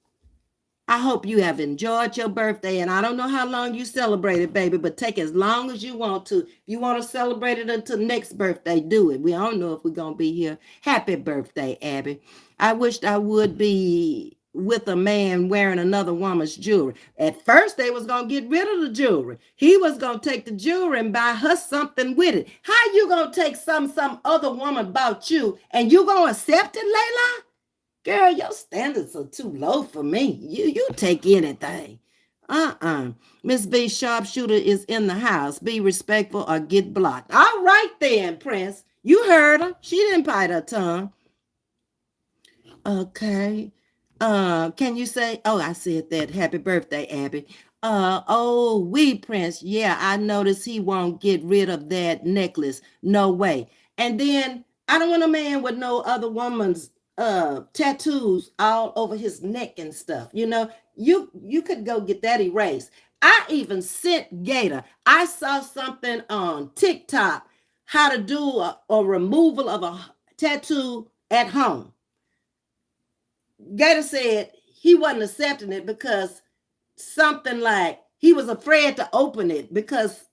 I hope you have enjoyed your birthday, and I don't know how long you celebrated, baby, but take as long as you want to. If you want to celebrate it until next birthday, do it. We don't know if we're going to be here. Happy birthday, Abby. I wished I would be with a man wearing another woman's jewelry. At first, they was going to get rid of the jewelry. He was going to take the jewelry and buy her something with it. How you going to take some other woman bought you, and you going to accept it, Layla? Girl, your standards are too low for me. You take anything. Ms.V. Sharpshooter is in the house. Be respectful or get blocked. All right then, Prince. You heard her. She didn't bite her tongue. Okay. Can you say, oh, I said that. Happy birthday, Abby. Prince. Yeah, I noticed he won't get rid of that necklace. No way. And then I don't want a man with no other woman's tattoos all over his neck and stuff. You know, you could go get that erased. I even sent Gator. I saw something on TikTok how to do a removal of a tattoo at home. Gator said he wasn't accepting it because something like he was afraid to open it because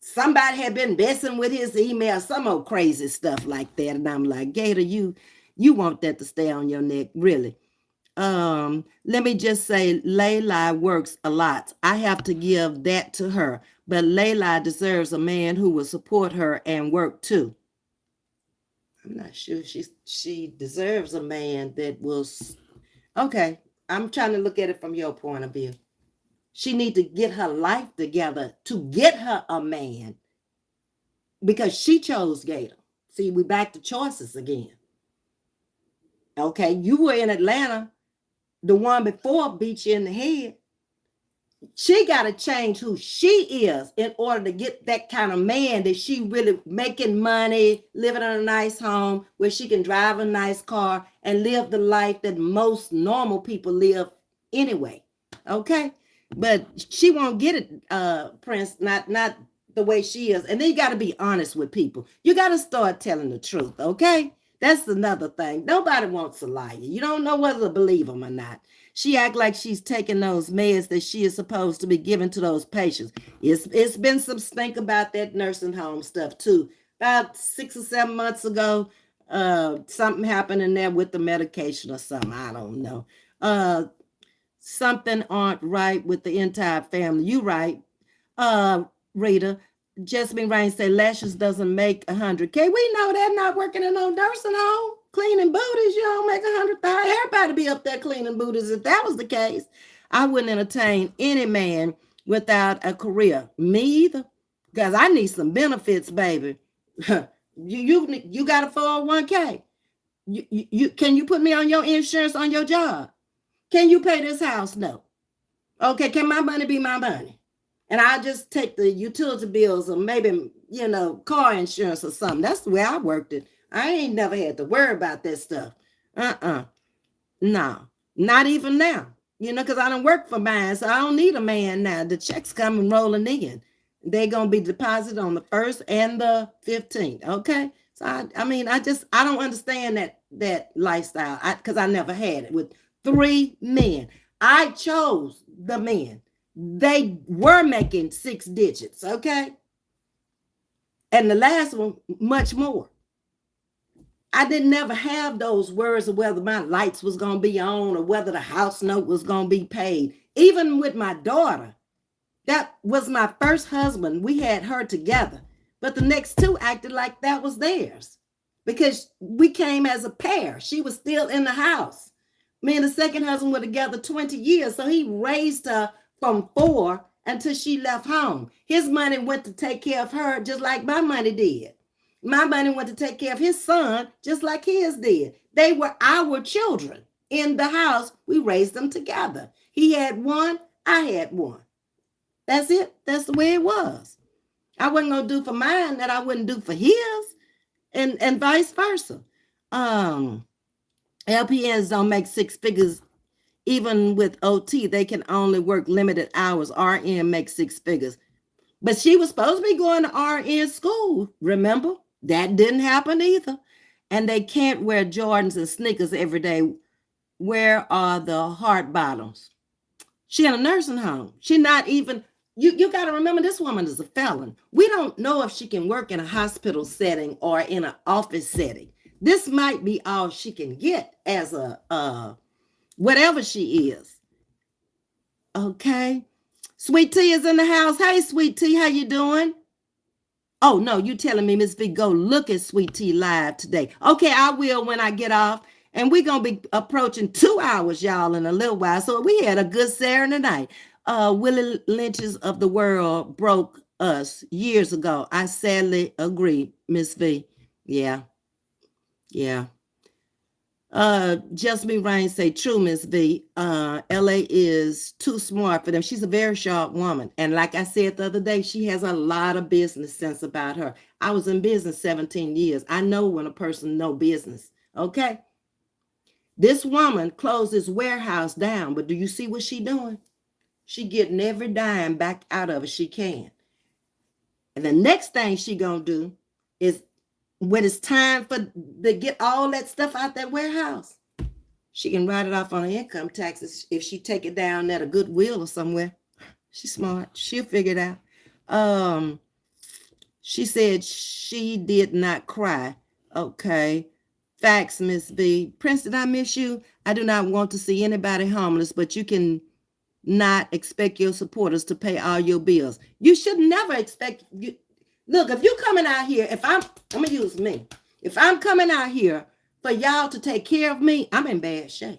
somebody had been messing with his email, some old crazy stuff like that. And I'm like, Gator, you want that to stay on your neck, really. Let me just say, Layla works a lot. I have to give that to her. But Layla deserves a man who will support her and work too. I'm not sure she deserves a man that will. Okay, I'm trying to look at it from your point of view. She needs to get her life together to get her a man because she chose Gator. See, we back to choices again. Okay, you were in Atlanta. The one before beat you in the head. She got to change who she is in order to get that kind of man that she really making money, living in a nice home where she can drive a nice car and live the life that most normal people live anyway. Okay, But she won't get it, Prince, not the way she is. And then you got to be honest with people. You got to start telling the truth, okay? That's another thing. Nobody wants a liar. You don't know whether to believe them or not. She act like she's taking those meds that she is supposed to be giving to those patients. It's been some stink about that nursing home stuff too. About 6 or 7 months ago, something happened in there with the medication or something. I don't know. Something aren't right with the entire family. You right, uh, Rita. Jasmine Rain say lashes doesn't make 100K. We know that, not working in no nursing home. Cleaning booties, you don't make 100,000. Everybody be up there cleaning booties. If that was the case, I wouldn't entertain any man without a career. Me either, because I need some benefits, baby. You got a 401K. You can you put me on your insurance on your job? Can you pay this house note? Okay, can my money be my money? And I'll just take the utility bills or maybe, car insurance or something. That's the way I worked it. I ain't never had to worry about that stuff. No, not even now. Because I don't work for mine, so I don't need a man now. The checks coming rolling in. They're going to be deposited on the 1st and the 15th, okay? So, I don't understand that lifestyle because I never had it with 3 men. I chose the men. They were making 6 digits, okay? And the last one, much more. I didn't never have those worries of whether my lights was going to be on or whether the house note was going to be paid. Even with my daughter, that was my first husband. We had her together. But the next 2 acted like that was theirs because we came as a pair. She was still in the house. Me and the second husband were together 20 years. So he raised her from 4 until she left home. His money went to take care of her just like my money did. My money went to take care of his son just like his did. They were our children in the house. We raised them together. He had 1, I had 1. That's it. That's the way it was. I wasn't going to do for mine that I wouldn't do for his and vice versa. LPNs don't make 6 figures. Even with OT, they can only work limited hours. RN makes 6 figures. But she was supposed to be going to RN school, remember? That didn't happen either. And they can't wear Jordans and sneakers every day. Where are the heart bottoms? She in a nursing home. She not even, you got to remember this woman is a felon. We don't know if she can work in a hospital setting or in an office setting. This might be all she can get as a whatever she is. Okay. Sweet Tea is in the house. Hey, Sweet Tea, how you doing? Oh, no, you telling me, Ms.V, go look at Sweet Tea live today. Okay, I will when I get off. And we're going to be approaching 2 hours, y'all, in a little while. So we had a good Saturday night. Willie Lynch's of the world broke us years ago. I sadly agree, Ms.V. Yeah. Jasmine Rain say, true, Ms.V. LA is too smart for them. She's a very sharp woman. And like I said the other day, she has a lot of business sense about her. I was in business 17 years. I know when a person knows business. Okay. This woman closed this warehouse down, but do you see what she doing? She getting every dime back out of it she can. And the next thing she gonna do is when it's time for to get all that stuff out that warehouse, she can write it off on her income taxes if she take it down at a Goodwill or somewhere. She's smart. She'll figure it out. She said she did not cry. Okay. Facts, Ms.V. Prince, did I miss you? I do not want to see anybody homeless, but you can not expect your supporters to pay all your bills. You should never expect you. Look, if you're coming out here, I'm gonna use me. If I'm coming out here for y'all to take care of me, I'm in bad shape.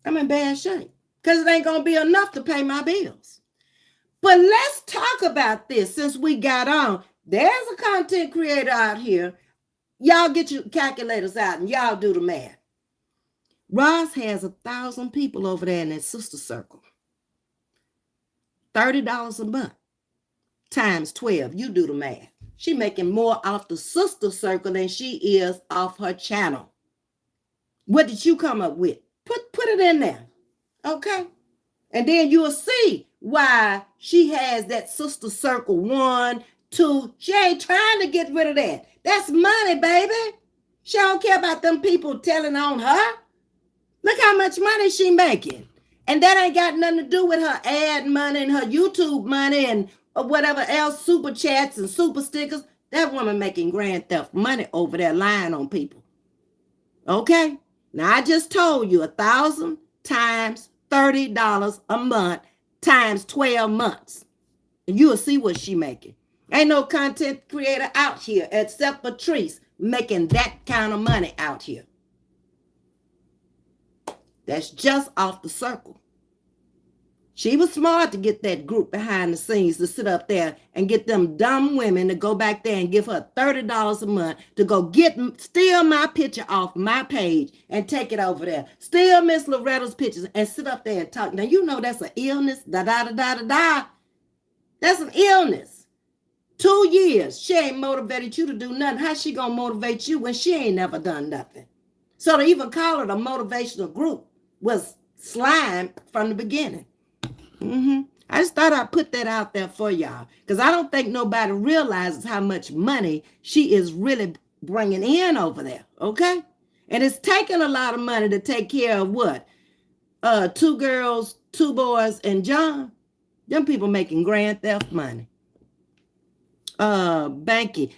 Because it ain't gonna be enough to pay my bills. But let's talk about this since we got on. There's a content creator out here. Y'all get your calculators out and y'all do the math. Ross has 1,000 people over there in that sister circle. $30 a month times 12. You do the math. She making more off the sister circle than she is off her channel. What did you come up with? Put it in there. Okay. And then you'll see why she has that sister circle 1, 2. She ain't trying to get rid of that. That's money, baby. She don't care about them people telling on her. Look how much money she making. And that ain't got nothing to do with her ad money and her YouTube money and whatever else, super chats and super stickers. That woman making grand theft money over there lying on people. Okay? Now, I just told you 1,000 times $30 a month times 12 months. And you'll see what she making. Ain't no content creator out here except Patrice making that kind of money out here. That's just off the circle. She was smart to get that group behind the scenes to sit up there and get them dumb women to go back there and give her $30 a month to go steal my picture off my page and take it over there. Steal Miss Loretta's pictures and sit up there and talk. Now, you know that's an illness. Da-da-da-da-da-da. That's an illness. 2 years. She ain't motivated you to do nothing. How's she going to motivate you when she ain't never done nothing? So to even call it a motivational group was slime from the beginning. I just thought I'd put that out there for y'all because I don't think nobody realizes how much money she is really bringing in over there, okay? And it's taking a lot of money to take care of what? 2 girls, 2 boys, and John. Them people making grand theft money. Banky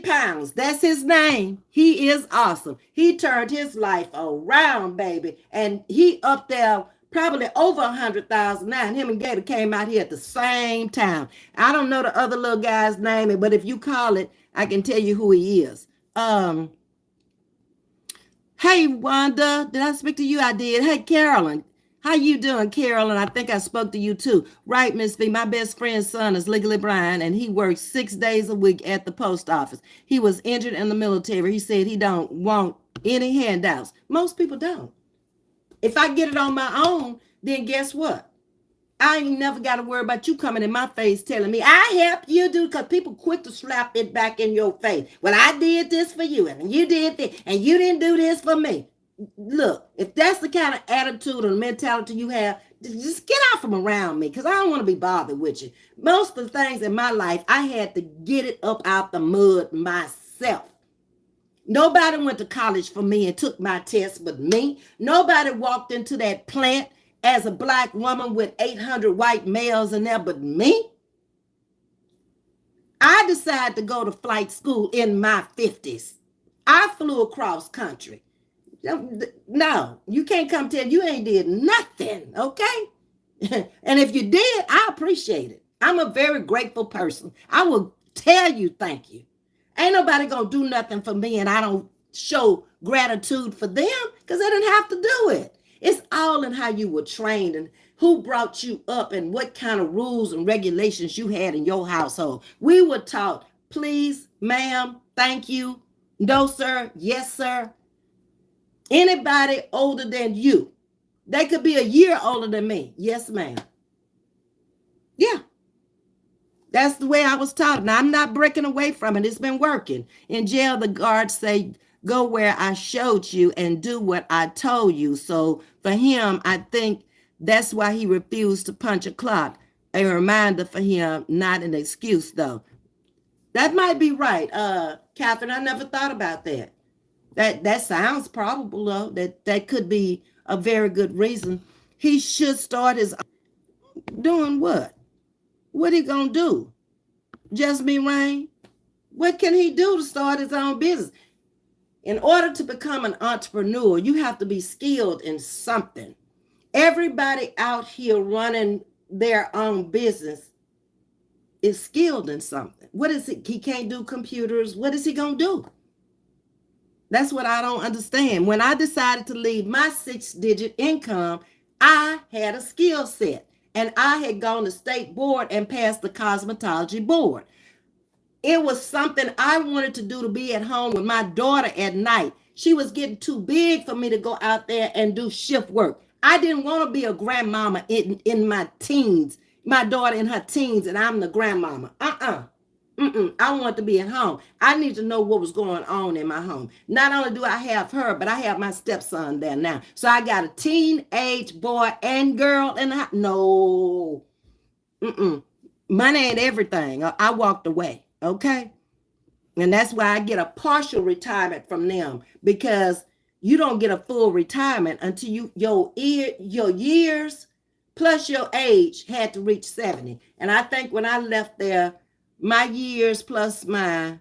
Pounds. That's his name. He is awesome. He turned his life around, baby. And he up there probably over 100,000 now. And him and Gator came out here at the same time. I don't know the other little guy's name, but if you call it, I can tell you who he is. Hey, Wanda, did I speak to you? I did. Hey, Carolyn. How you doing, Carolyn? I think I spoke to you too. Right, Ms.V, my best friend's son is legally blind, and he works 6 days a week at the post office. He was injured in the military. He said he don't want any handouts. Most people don't. If I get it on my own, then guess what? I ain't never got to worry about you coming in my face telling me, I helped you do, because people quick to slap it back in your face. Well, I did this for you, and you did this, and you didn't do this for me. Look, if that's the kind of attitude or mentality you have, just get out from around me because I don't want to be bothered with you. Most of the things in my life, I had to get it up out the mud myself. Nobody went to college for me and took my test but me. Nobody walked into that plant as a black woman with 800 white males in there but me. I decided to go to flight school in my 50s. I flew across country. No, you can't come tell you ain't did nothing, okay? And if you did, I appreciate it. I'm a very grateful person. I will tell you thank you. Ain't nobody gonna do nothing for me and I don't show gratitude for them because they didn't have to do it. It's all in how you were trained and who brought you up and what kind of rules and regulations you had in your household. We were taught, please, ma'am, thank you, no, sir, yes, sir. Anybody older than you, they could be a year older than me. Yes, ma'am. Yeah. That's the way I was taught. Now, I'm not breaking away from it. It's been working. In jail, the guards say, go where I showed you and do what I told you. So for him, I think that's why he refused to punch a clock. A reminder for him, not an excuse, though. That might be right. Catherine, I never thought about that. That sounds probable, though. That could be a very good reason. He should start his doing what? What he gonna do? Just be Rain? What can he do to start his own business? In order to become an entrepreneur, you have to be skilled in something. Everybody out here running their own business is skilled in something. What is it? He can't do computers. What is he gonna do? That's what I don't understand. When I decided to leave my 6-digit income, I had a skill set. And I had gone to state board and passed the cosmetology board. It was something I wanted to do, to be at home with my daughter at night. She was getting too big for me to go out there and do shift work. I didn't want to be a grandmama in my teens. My daughter in her teens and I'm the grandmama. I want to be at home. I need to know what was going on in my home. Not only do I have her, but I have my stepson there now. So I got a teenage boy and girl in the house. No, money ain't everything. I walked away. Okay. And that's why I get a partial retirement from them, because you don't get a full retirement until your years plus your age had to reach 70. And I think when I left there, my years plus my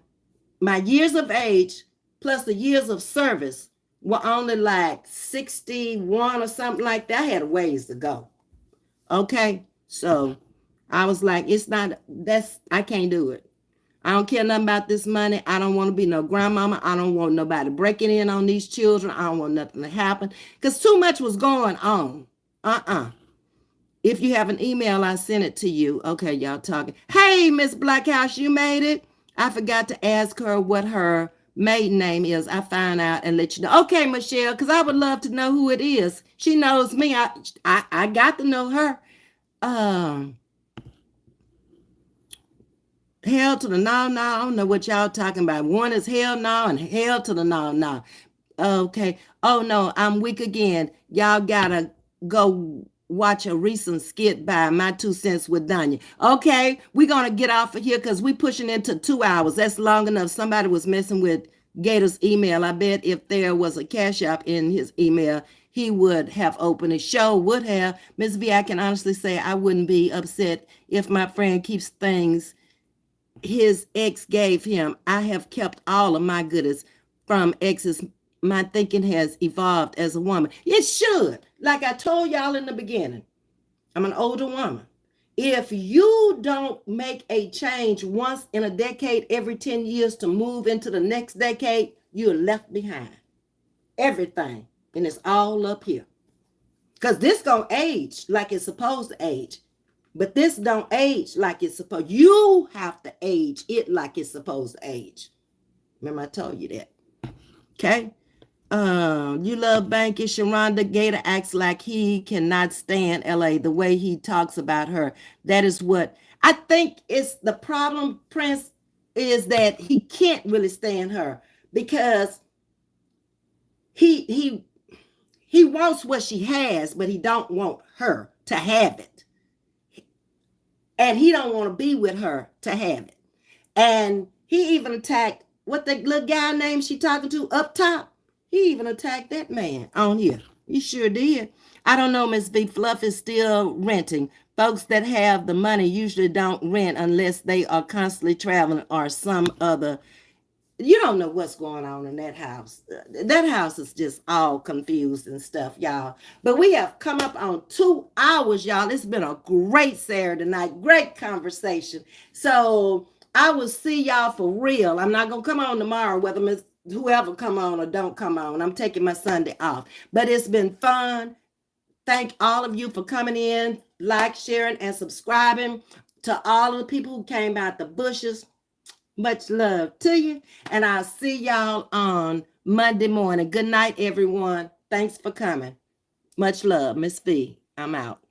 years of age plus the years of service were only like 61 or something like that. I had a ways to go. Okay. So I was like, I can't do it. I don't care nothing about this money. I don't want to be no grandmama. I don't want nobody breaking in on these children. I don't want nothing to happen, because too much was going on. If you have an email, I sent it to you. Okay, y'all talking. Hey, Miss Blackhouse, you made it. I forgot to ask her what her maiden name is. I find out and let you know. Okay, Michelle, because I would love to know who it is. She knows me. I got to know her. Hell to the no. I don't know what y'all talking about. One is hell no and hell to the no. Okay. Oh no, I'm weak again. Y'all gotta go watch a recent skit by My 2 Cents with Danya. Okay, we're gonna get off of here because we pushing into 2 hours. That's long enough. Somebody was messing with Gator's email. I bet if there was a cash app in his email, he would have opened it. Show would have. Ms.V, I can honestly say I wouldn't be upset if my friend keeps things his ex gave him. I have kept all of my goodies from exes. My thinking has evolved as a woman. It should. Like I told y'all in the beginning, I'm an older woman. If you don't make a change once in a decade, every 10 years to move into the next decade, you're left behind. Everything. And it's all up here. Because this gonna age like it's supposed to age. But this don't age like it's supposed. You have to age it like it's supposed to age. Remember I told you that. Okay. You love Banky. Sharonda Gator acts like he cannot stand LA the way he talks about her. That is what I think is the problem, Prince, is that he can't really stand her because he wants what she has, but he don't want her to have it. And he don't want to be with her to have it. And he even attacked what the little guy named she talking to up top. He even attacked that man on here. He sure did. I don't know, Ms.V. Fluff is still renting. Folks that have the money usually don't rent unless they are constantly traveling or some other. You don't know what's going on in that house. That house is just all confused and stuff, y'all. But we have come up on 2 hours, y'all. It's been a great Saturday night, great conversation. So I will see y'all for real. I'm not going to come on tomorrow, whether whoever come on or don't come on. I'm taking my Sunday off. But it's been fun. Thank all of you for coming in, like, sharing, and subscribing. To all of the people who came out the bushes, much love to you. And I'll see y'all on Monday morning. Good night, everyone. Thanks for coming. Much love. Ms.V, I'm out.